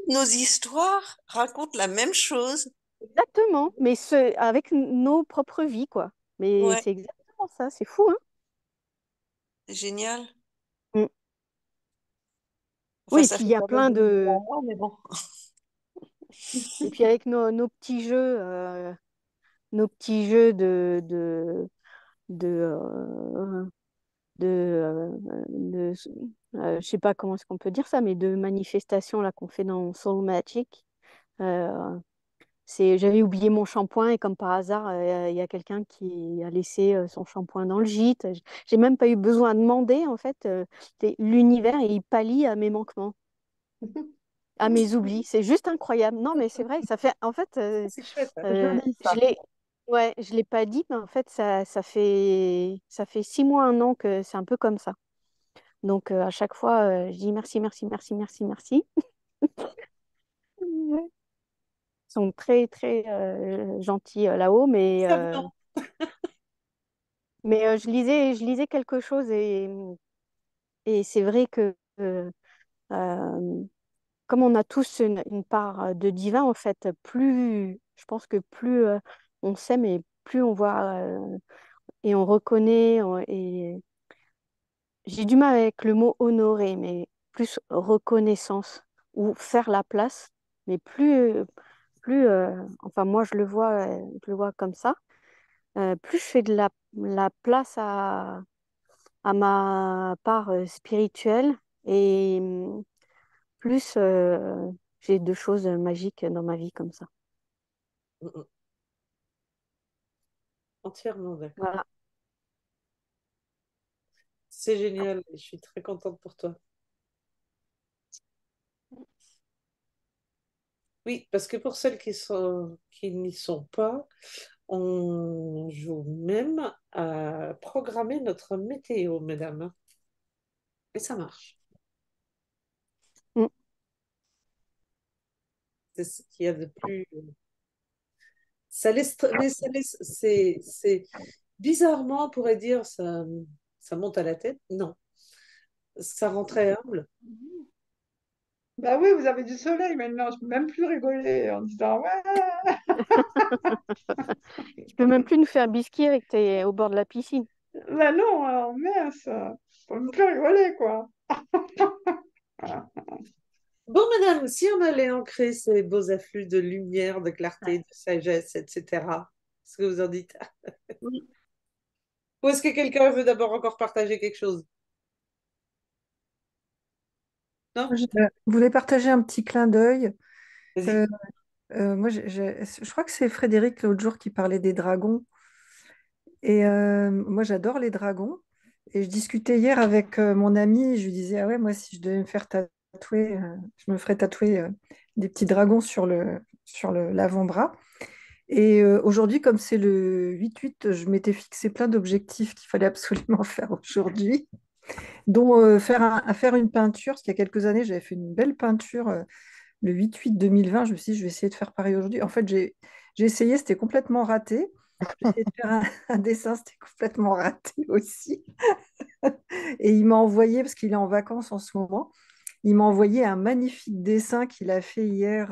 nos histoires racontent la même chose.
exactement, mais avec nos propres vies, quoi. Mais
Ouais,
c'est exactement ça, c'est fou, hein?
c'est génial.
Mm.
Enfin,
Oui, et
ça
puis
fait
il y a
pas mal
plein
de milliers
de...
à moi, mais bon.
Et puis avec nos petits jeux de, euh, de je sais pas comment est-ce qu'on peut dire ça, mais de manifestations là qu'on fait dans Soul Magic. Euh, j'avais oublié mon shampoing et comme par hasard, il y a quelqu'un qui a laissé son shampoing dans le gîte. J'ai même pas eu besoin de demander en fait. L'univers il pallie à mes manquements, à mes oublis. C'est juste incroyable. Non, mais c'est vrai. Ça fait en fait,
C'est chouette, hein.
Joli
je
ça.
l'ai, ouais, je l'ai pas dit, mais en fait ça fait 6 mois, un an que c'est un peu comme ça. Donc à chaque fois, je dis merci, merci, merci, merci, merci. Ils sont très, très gentils là-haut, mais,
Ça vient.
je lisais quelque chose et c'est vrai que euh, comme on a tous une part de divin, en fait, je pense que plus on s'aime et plus on voit et on reconnaît et j'ai du mal avec le mot honorer, mais plus reconnaissance ou faire la place, mais enfin moi je le vois comme ça, plus je fais de la place à ma part spirituelle et plus j'ai de choses magiques dans ma vie comme ça.
Mm, mm. Entièrement d'accord.
Voilà.
C'est génial. Je suis très contente pour toi. Oui, parce que pour celles qui n'y sont pas, on joue même à programmer notre météo, mesdames. Et ça marche.
Mm.
C'est ce qu'il y a de plus. Mais bizarrement, on pourrait dire ça monte à la tête. Non, ça rend très humble.
Bah oui, vous avez du soleil maintenant. Je peux même plus rigoler en disant ouais.
Tu peux même plus nous faire bisquer avec tes au bord de la piscine.
Bah non, alors mince. Je peux même plus rigoler, quoi.
Bon, madame, si on allait ancrer ces beaux afflux de lumière, de clarté, de sagesse, etc., ce que vous en dites?
Oui.
Ou est-ce que quelqu'un veut d'abord encore partager quelque chose? Non?
Je voulais partager un petit clin d'œil.
Vas-y.
Euh, moi, je crois que c'est Frédéric l'autre jour qui parlait des dragons. Et moi, j'adore les dragons. Et je discutais hier avec mon ami. Je lui disais, ah ouais, moi, si je devais me faire tatouer, je me ferais tatouer des petits dragons sur l'avant-bras. Et aujourd'hui, comme c'est le 8-8, je m'étais fixé plein d'objectifs qu'il fallait absolument faire aujourd'hui, dont faire une peinture, parce qu'il y a quelques années, j'avais fait une belle peinture le 8-8 2020. Je me suis dit, je vais essayer de faire pareil aujourd'hui. En fait, j'ai essayé, c'était complètement raté. J'ai essayé de faire un dessin, c'était complètement raté aussi. Et il m'a envoyé, parce qu'il est en vacances en ce moment, il m'a envoyé un magnifique dessin qu'il a fait hier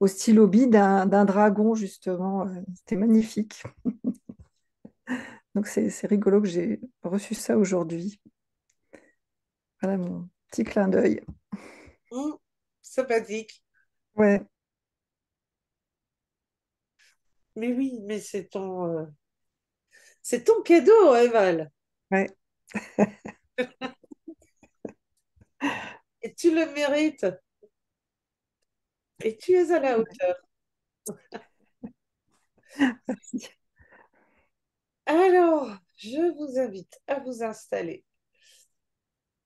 au stylo bille d'un dragon, justement. C'était magnifique. Donc c'est rigolo que j'ai reçu ça aujourd'hui. Voilà mon petit clin d'œil.
Sympathique.
Ouais,
Mais oui, mais c'est ton cadeau, Eval.
ouais.
Et tu le mérites. Et tu es à la hauteur. Alors, je vous invite à vous installer.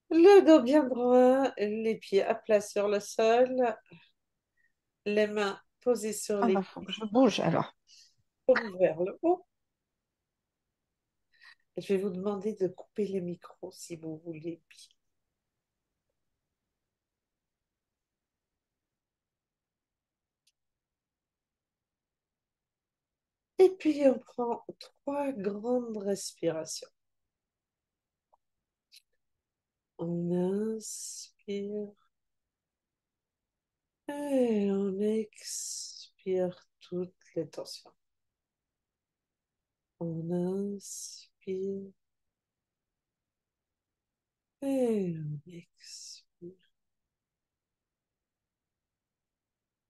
Le dos bien droit, les pieds à plat sur le sol, les mains posées sur
Ah
les
bah, faut que je bouge alors.
paumes vers le haut. Je vais vous demander de couper les micros si vous voulez bien. Et puis, on prend 3 grandes respirations. On inspire et on expire toutes les tensions. On inspire et on expire.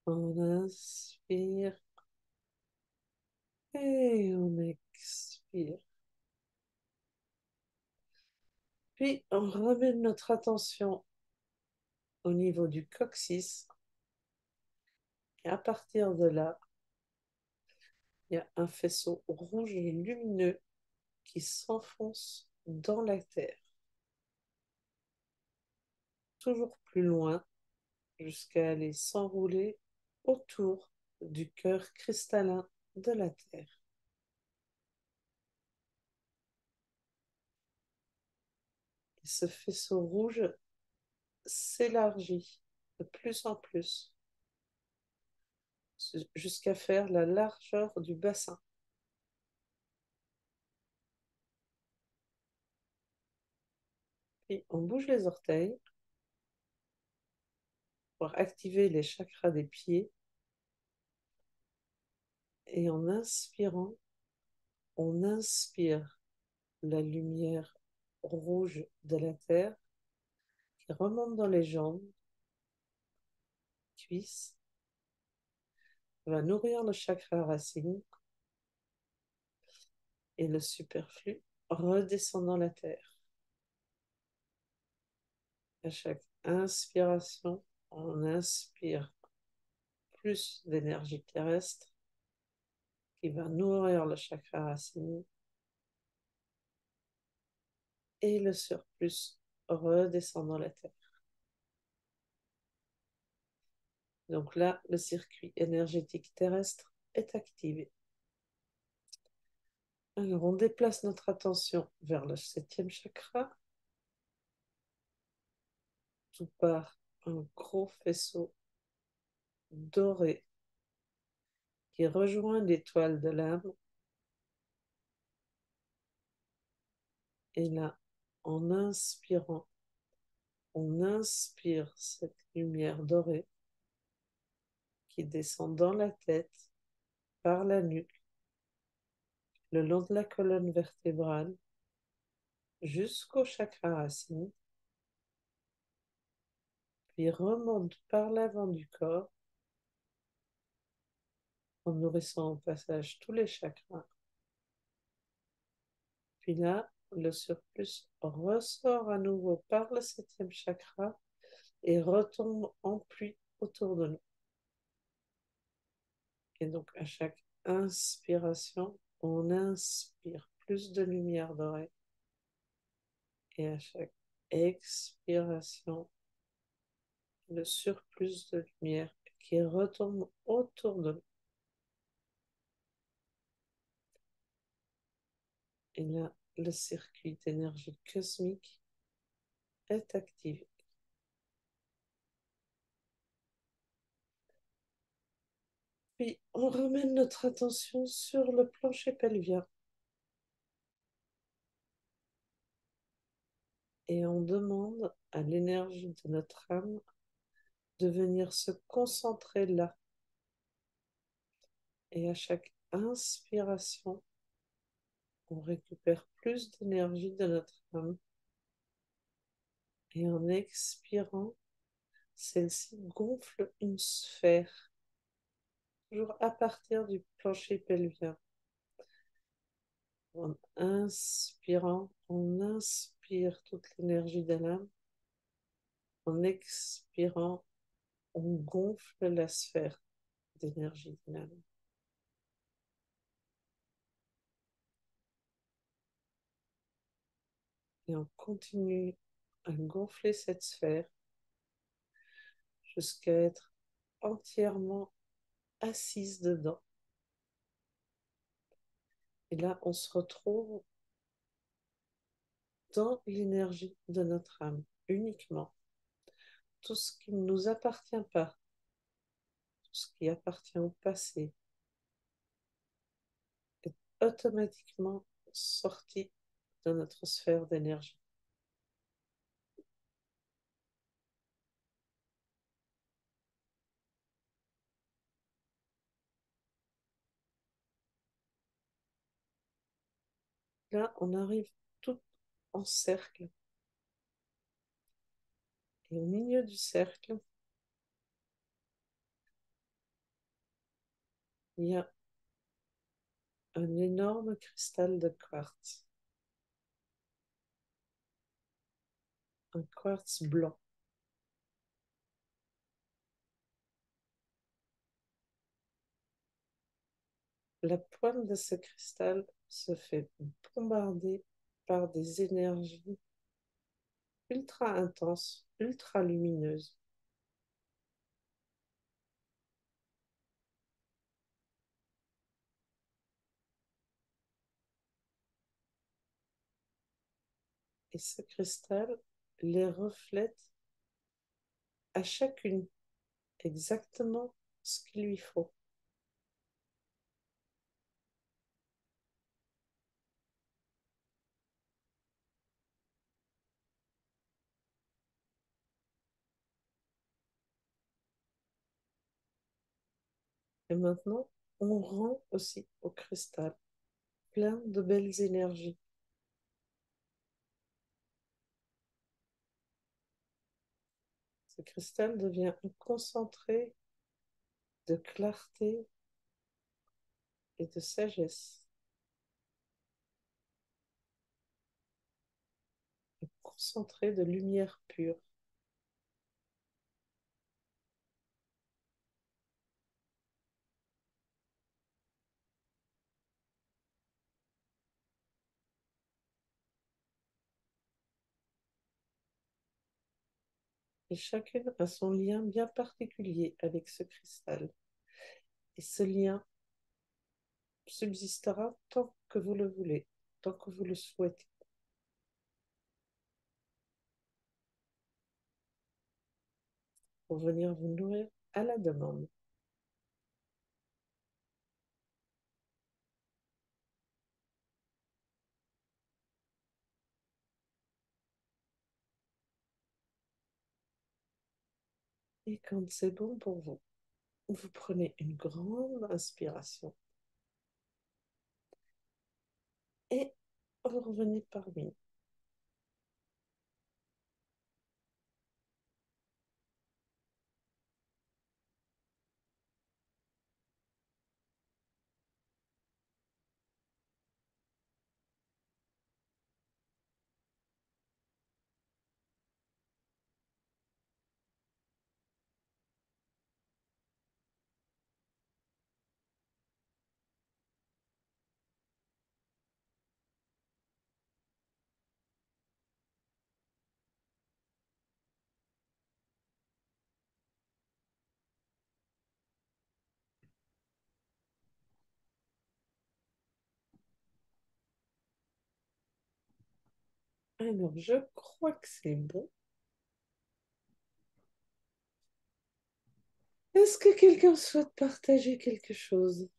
On inspire et on expire. Puis, on ramène notre attention au niveau du coccyx. Et à partir de là, il y a un faisceau rouge lumineux qui s'enfonce dans la terre, toujours plus loin, jusqu'à aller s'enrouler autour du cœur cristallin de la terre. Et ce faisceau rouge s'élargit de plus en plus jusqu'à faire la largeur du bassin. Puis on bouge les orteils pour activer les chakras des pieds. Et en inspirant, on inspire la lumière rouge de la terre qui remonte dans les jambes, cuisses, va nourrir le chakra racine et le superflu redescend dans la terre. À chaque inspiration, on inspire plus d'énergie terrestre qui va nourrir le chakra racine et le surplus redescend dans la terre. Donc là, le circuit énergétique terrestre est activé. Alors, on déplace notre attention vers le 7e chakra, tout par un gros faisceau doré qui rejoint l'étoile de l'âme. Et là, en inspirant, on inspire cette lumière dorée qui descend dans la tête, par la nuque, le long de la colonne vertébrale, jusqu'au chakra racine, puis remonte par l'avant du corps en nourrissant au passage tous les chakras. Puis là, le surplus ressort à nouveau par le 7e chakra et retombe en pluie autour de nous. Et donc, à chaque inspiration, on inspire plus de lumière dorée. Et à chaque expiration, le surplus de lumière qui retombe autour de nous. Et là, le circuit d'énergie cosmique est activé. Puis, on ramène notre attention sur le plancher pelvien. Et on demande à l'énergie de notre âme de venir se concentrer là. Et à chaque inspiration, on récupère plus d'énergie de notre âme. Et en expirant, celle-ci gonfle une sphère, toujours à partir du plancher pelvien. En inspirant, on inspire toute l'énergie de l'âme. En expirant, on gonfle la sphère d'énergie de l'âme. Et on continue à gonfler cette sphère jusqu'à être entièrement assise dedans. Et là, on se retrouve dans l'énergie de notre âme, uniquement. Tout ce qui ne nous appartient pas, tout ce qui appartient au passé, est automatiquement sorti de notre sphère d'énergie. Là, on arrive tout en cercle. Et au milieu du cercle, il y a un énorme cristal de quartz. Un quartz blanc. La pointe de ce cristal se fait bombarder par des énergies ultra intenses, ultra lumineuses. Et ce cristal les reflète à chacune exactement ce qu'il lui faut. Et maintenant, on rend aussi au cristal plein de belles énergies. Ce cristal devient un concentré de clarté et de sagesse, un concentré de lumière pure. Et chacune a son lien bien particulier avec ce cristal. Et ce lien subsistera tant que vous le voulez, tant que vous le souhaitez. Pour venir vous nourrir à la demande. Et quand c'est bon pour vous, vous prenez une grande inspiration et vous revenez parmi nous. Alors, je crois que c'est bon. Est-ce que quelqu'un souhaite partager quelque chose?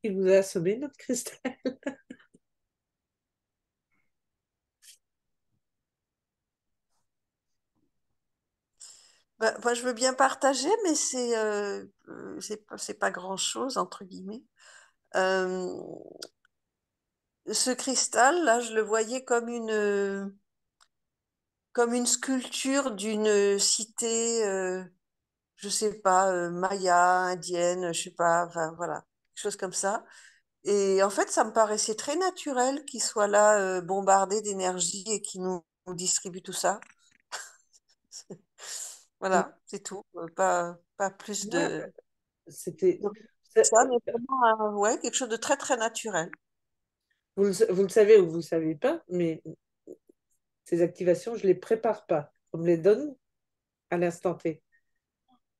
Il vous a assommé, notre cristal?
Bah, moi, je veux bien partager, mais c'est pas grand-chose, entre guillemets. Euh, Ce cristal, là, je le voyais comme une sculpture d'une cité, je sais pas, maya, indienne, je sais pas, enfin voilà, quelque chose comme ça. Et en fait, ça me paraissait très naturel qu'il soit là, bombardé d'énergie et qu'il nous distribue tout ça. Voilà, c'est tout. Pas plus
Moi,
de
c'était...
de
c'est-
ça, mais vraiment, ouais, quelque chose de très, très naturel.
vous le savez ou vous ne savez pas, mais ces activations, je ne les prépare pas. On me les donne à l'instant T.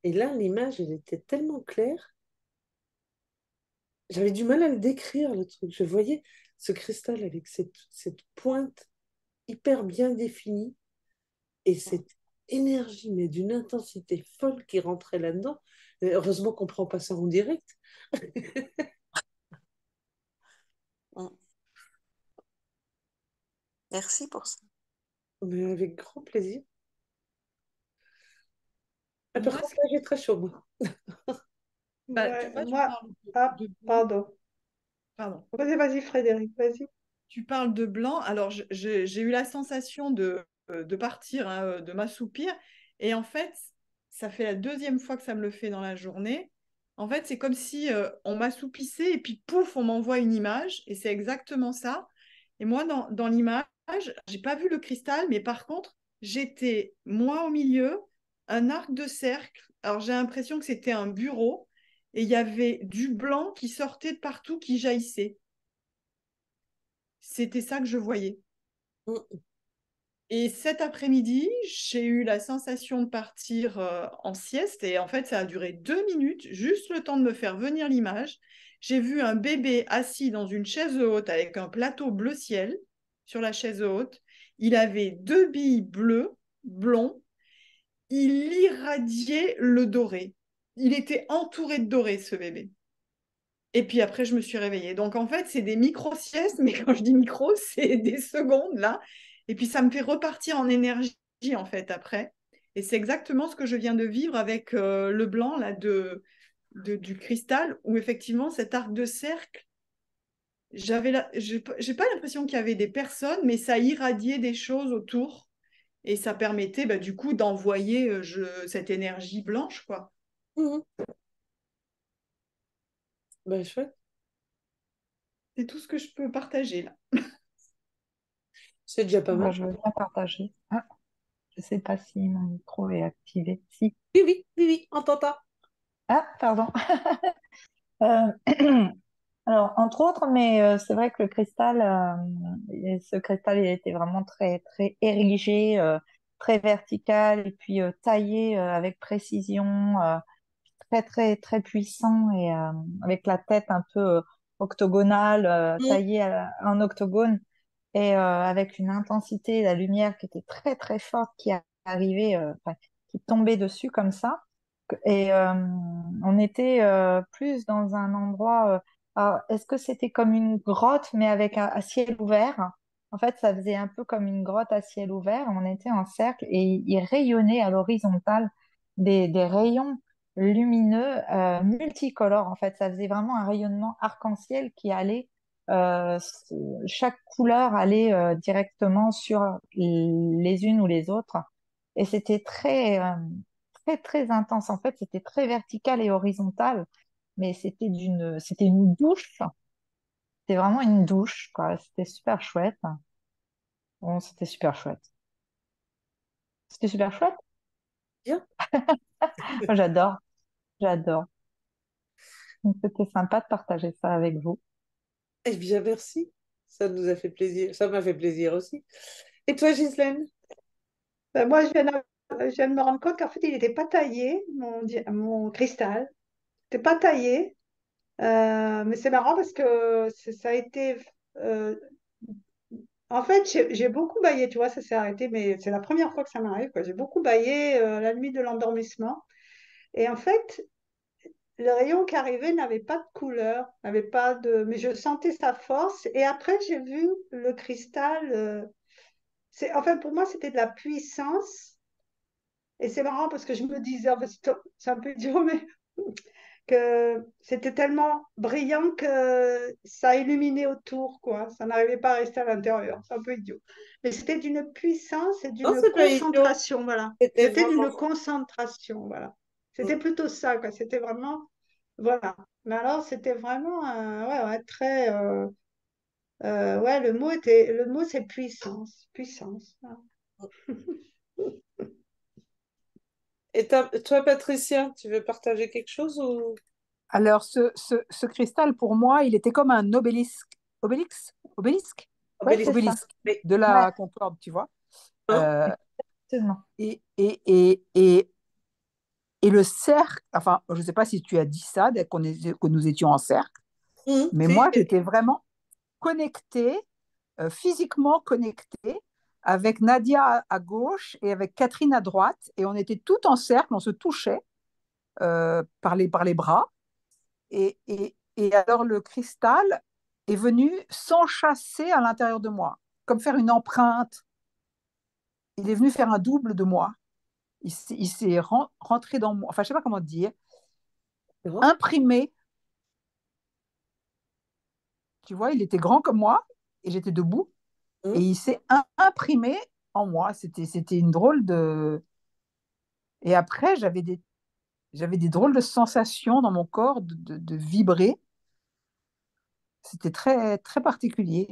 Et là, l'image, elle était tellement claire, j'avais du mal à le décrire, le truc. Je voyais ce cristal avec cette pointe hyper bien définie et cette énergie, mais d'une intensité folle qui rentrait là-dedans. Et heureusement qu'on ne prend pas ça en direct,
Mm. Merci pour ça.
mais avec grand plaisir. Ah, par
Moi,
contre, là, j'ai très chaud, moi.
bah, tu
Ouais,
vois, tu
moi,
parles
ah,
de blanc.
pardon.
Pardon.
Vas-y, Frédéric, vas-y.
Tu parles de blanc. Alors, j'ai eu la sensation de partir, hein, de m'assoupir. Et en fait, ça fait la deuxième fois que ça me le fait dans la journée. En fait, c'est comme si on m'assoupissait et puis pouf, on m'envoie une image. Et c'est exactement ça. Et moi, dans l'image, j'ai pas vu le cristal, mais par contre, j'étais, moi, au milieu, un arc de cercle. Alors, j'ai l'impression que c'était un bureau. Et il y avait du blanc qui sortait de partout, qui jaillissait. C'était ça que je voyais.
Mm.
Et cet après-midi, j'ai eu la sensation de partir en sieste et en fait, ça a duré 2 minutes, juste le temps de me faire venir l'image. J'ai vu un bébé assis dans une chaise haute avec un plateau bleu ciel sur la chaise haute. Il avait deux billes bleues, blonds. Il irradiait le doré. Il était entouré de doré, ce bébé. Et puis après, je me suis réveillée. Donc en fait, c'est des micro-siestes, mais quand je dis micro, c'est des secondes là. Et puis ça me fait repartir en énergie en fait après. Et c'est exactement ce que je viens de vivre avec le blanc là du cristal, où effectivement cet arc de cercle, j'ai pas l'impression qu'il y avait des personnes, mais ça irradiait des choses autour. Et ça permettait bah, du coup d'envoyer cette énergie blanche, quoi.
Mhm. Ben, chouette.
C'est tout ce que je peux partager là.
C'est déjà pas
Bah,
mal.
je veux bien partager. Ah, je ne sais pas si mon micro est activé. Si.
Oui, oui, oui, oui, on t'entend.
Ah, pardon. Euh, alors, entre autres, mais c'est vrai que le cristal, ce cristal, il était vraiment très, très érigé, très vertical, et puis taillé avec précision, très, très, très puissant, et avec la tête un peu octogonale,
Mm.
taillée en octogone, et avec une intensité, la lumière qui était très, très forte, qui arrivait, enfin, qui tombait dessus comme ça. Et on était plus dans un endroit Est-ce que c'était comme une grotte, mais avec un à ciel ouvert? En fait, ça faisait un peu comme une grotte à ciel ouvert. On était en cercle et il rayonnait à l'horizontale des rayons lumineux multicolores. En fait, ça faisait vraiment un rayonnement arc-en-ciel qui allait, chaque couleur allait directement sur les unes ou les autres. Et c'était très, très intense. En fait, c'était très vertical et horizontal, mais c'était une douche. C'était vraiment une douche, quoi. C'était super chouette. Bon, c'était super chouette. C'était super chouette.
Bien.
Moi, j'adore, j'adore. Donc, c'était sympa de partager ça avec vous.
Eh bien, merci. Ça nous a fait plaisir. Ça m'a fait plaisir aussi. Et toi, Ghislaine?
Ben, moi, je viens de me rendre compte qu'en fait, il n'était pas taillé, mon cristal. Il n'était pas taillé. Mais c'est marrant parce que ça a été. euh, En fait, j'ai beaucoup baillé, tu vois, ça s'est arrêté, mais c'est la première fois que ça m'arrive, quoi. J'ai beaucoup baillé la nuit de l'endormissement. Et en fait, le rayon qui arrivait n'avait pas de couleur, n'avait pas de. Mais je sentais sa force. Et après, j'ai vu le cristal. Enfin, pour moi, c'était de la puissance. Et c'est marrant parce que je me disais, en fait, c'est un peu idiot, mais que c'était tellement brillant que ça illuminait autour, quoi. Ça n'arrivait pas à rester à l'intérieur. C'est un peu idiot. Mais c'était d'une puissance et
Non,
d'une
c'est pas idiot.
concentration, voilà.
C'était
C'était
vraiment.
d'une concentration, voilà.
Mm.
C'était plutôt ça, quoi. C'était vraiment, voilà. Mais alors, c'était vraiment, ouais, ouais, très, ouais, le mot, c'est puissance, puissance. Voilà.
Et toi, Patricia, tu veux partager quelque chose ou...
Alors, ce cristal, pour moi, il était comme un obélisque,
Oui,
Obélisque.
c'est ça.
obélisque
Oui.
de
Ouais,
la Concorde, tu vois.
Hein?
Euh,
exactement.
et, et, et, et, et le cercle, enfin, je ne sais pas si tu as dit ça, dès que nous étions en cercle, mais
Si,
moi, j'étais vraiment connectée, physiquement connectée, avec Nadia à gauche et avec Catherine à droite, et on était tout en cercle, on se touchait par les bras. Et alors le cristal est venu s'enchasser à l'intérieur de moi, comme faire une empreinte. Il est venu faire un double de moi. Il s'est rentré dans moi, enfin je sais pas comment dire,
hein?
imprimé. Tu vois, il était grand comme moi et j'étais debout et
Hein?
il s'est imprimé en moi. C'était une drôle de. Et après, j'avais des drôles de sensations dans mon corps de vibrer. C'était très, très particulier.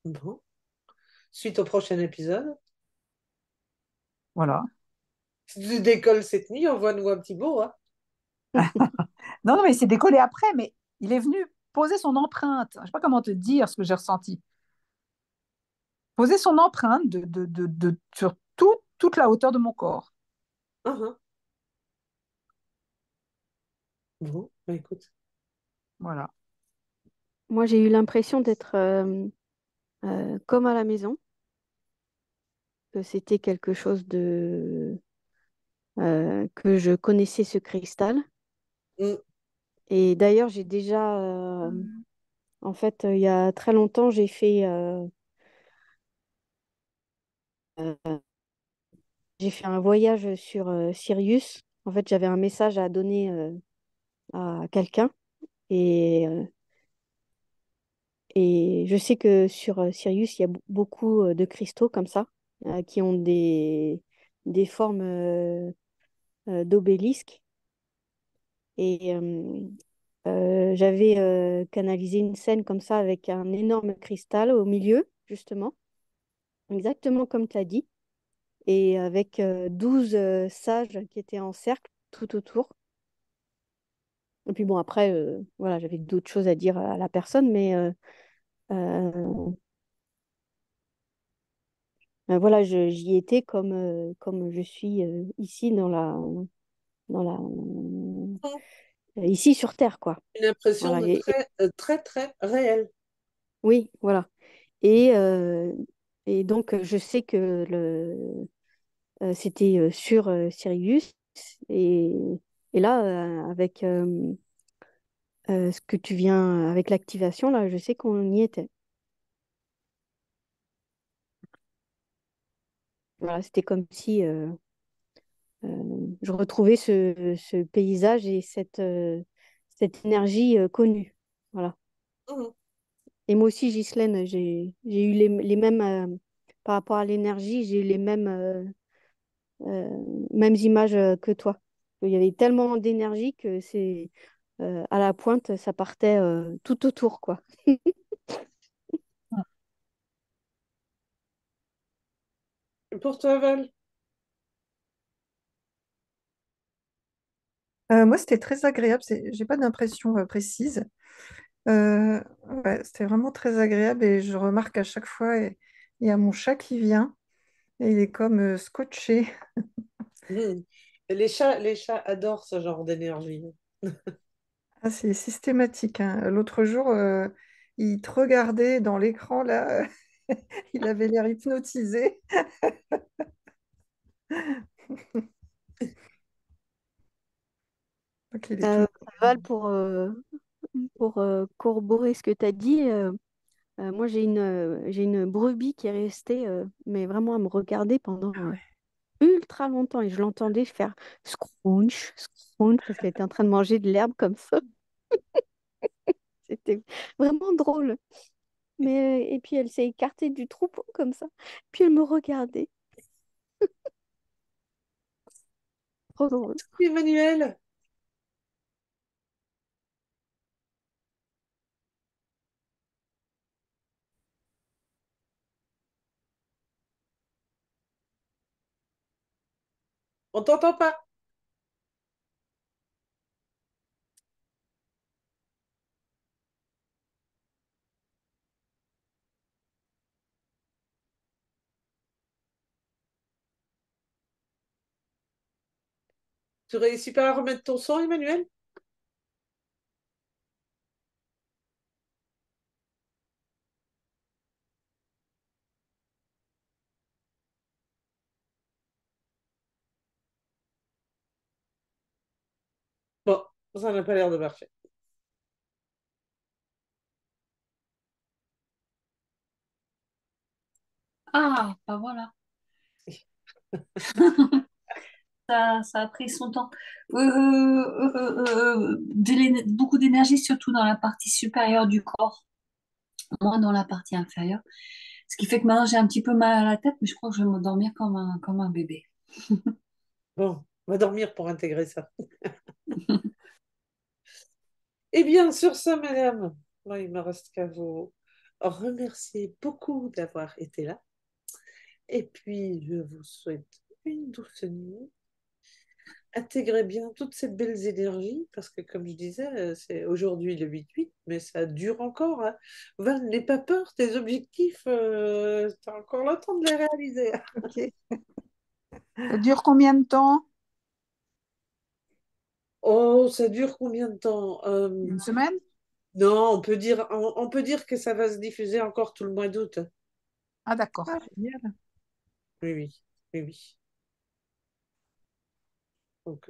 Bon. Suite au prochain épisode.
Voilà.
Si tu décolles cette nuit, envoie-nous un petit mot, hein.
Non, non, mais il s'est décollé après, mais il est venu poser son empreinte. Je ne sais pas comment te dire ce que j'ai ressenti. Poser son empreinte sur toute la hauteur de mon corps.
Hein. Bon, bah, écoute.
Voilà.
Moi, j'ai eu l'impression d'être comme à la maison, que c'était quelque chose que je connaissais ce cristal.
Mm.
Et d'ailleurs, j'ai déjà, en fait, il y a très longtemps, euh, j'ai fait un voyage sur Sirius. En fait, j'avais un message à donner à quelqu'un. Et, euh, et je sais que sur Sirius, il y a beaucoup de cristaux comme ça, qui ont des formes d'obélisques. Et j'avais canalisé une scène comme ça avec un énorme cristal au milieu, justement, exactement comme tu as dit, et avec 12 sages qui étaient en cercle tout autour. Et puis bon, après, voilà, j'avais d'autres choses à dire à la personne, mais euh, voilà, j'y étais comme je suis ici dans la, ici sur Terre, quoi.
Une impression
Voilà,
de très, très réelle.
oui, voilà. Et, euh, et donc, je sais que c'était sur Sirius. Et, et là, avec ce que tu viens avec l'activation, là, je sais qu'on y était. Voilà, c'était comme si je retrouvais ce paysage et cette énergie connue. Voilà.
Mhm.
Et moi aussi, Ghislaine, j'ai eu les mêmes, par rapport à l'énergie, j'ai eu les mêmes images que toi. Il y avait tellement d'énergie que c'est à la pointe, ça partait tout autour, quoi.
Pour toi, Val?
Moi, c'était très agréable. J'ai pas d'impression précise. Euh, ouais, c'était vraiment très agréable et je remarque à chaque fois, il y a mon chat qui vient et il est comme scotché.
Mhm. Les chats adorent ce genre d'énergie.
Ah, c'est systématique, hein. L'autre jour, il te regardait dans l'écran, là, il avait l'air hypnotisé. Donc, il est
Euh,
toujours...
Val, pour corroborer ce que tu as dit, moi j'ai une brebis qui est restée, mais vraiment à me regarder pendant ultra longtemps et je l'entendais faire scrunch, scrunch, parce qu'elle était en train de manger de l'herbe comme ça. C'était vraiment drôle. Mais, et puis elle s'est écartée du troupeau comme ça. Puis elle me regardait. Trop drôle.
Emmanuel, on t'entend pas. Tu réussis pas à remettre ton son, Emmanuel? Bon, ça n'a pas l'air de marcher.
Ah, bah voilà, ça a pris son temps. Beaucoup d'énergie, surtout dans la partie supérieure du corps, moins dans la partie inférieure. Ce qui fait que maintenant j'ai un petit peu mal à la tête, mais je crois que je vais m'endormir comme un bébé.
Bon, on va dormir pour intégrer ça. Eh bien, sur ça, madame, moi, il me reste qu'à vous remercier beaucoup d'avoir été là. Et puis, je vous souhaite une douce nuit. Intégrez bien toutes ces belles énergies, parce que, comme je disais, c'est aujourd'hui le 8-8, mais ça dure encore, hein. Val, n'aie pas peur, tes objectifs, tu as encore le temps de les réaliser.
Ok. Ça dure combien de temps?
Oh, ça dure combien de temps?
Une semaine?
Non, on peut dire que ça va se diffuser encore tout le mois d'août.
Ah, d'accord.
Ah, génial.
Oui, oui, oui, oui. Donc,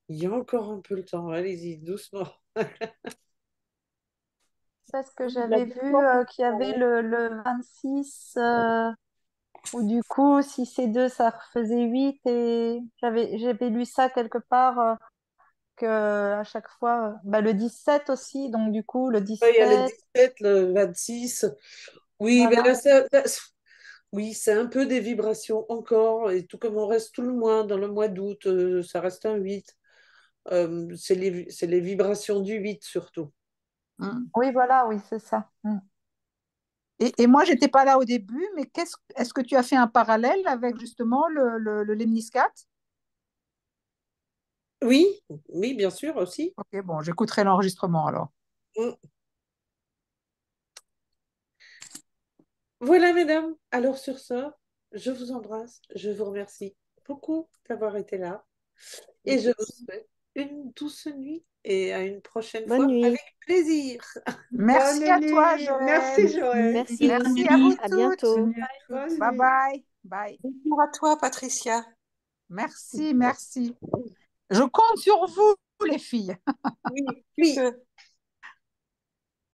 il y a encore un peu le temps. Allez-y, doucement.
C'est ce que
La
j'avais vu
détente,
qu'il y avait le 26, où du coup, si c'est 2, ça refaisait 8. Et j'avais lu ça quelque part, que à chaque fois, bah, le 17 aussi, donc du coup, le
ouais, il y a le
17,
17, le 26. Oui, ben
voilà.
là, oui, c'est un peu des vibrations encore. Et tout comme on reste tout le mois dans le mois d'août, ça reste un 8. C'est les vibrations du 8 surtout.
Mm.
Oui, voilà, oui, c'est ça.
Et moi, j'étais pas là au début, mais est-ce que tu as fait un parallèle avec justement le lemniscat?
Oui, oui, bien sûr aussi.
Ok, bon, j'écouterai l'enregistrement alors.
Mm. Voilà, mesdames. Alors sur ça, je vous embrasse. Je vous remercie beaucoup d'avoir été là. Et je vous souhaite une douce nuit et à une prochaine
Bonne
fois avec
nuit.
plaisir.
Merci
Bonne
à toi,
nuit. Merci,
Joël.
Joël.
Merci.
Bonne
Merci à vous
nuit.
À
toutes.
bientôt.
Bonne nuit à
Bonne
toutes.
Bye
nuit.
bye. Bye.
Bonjour à toi, Patricia.
Merci, merci. Je compte sur vous. les filles.
Oui, oui.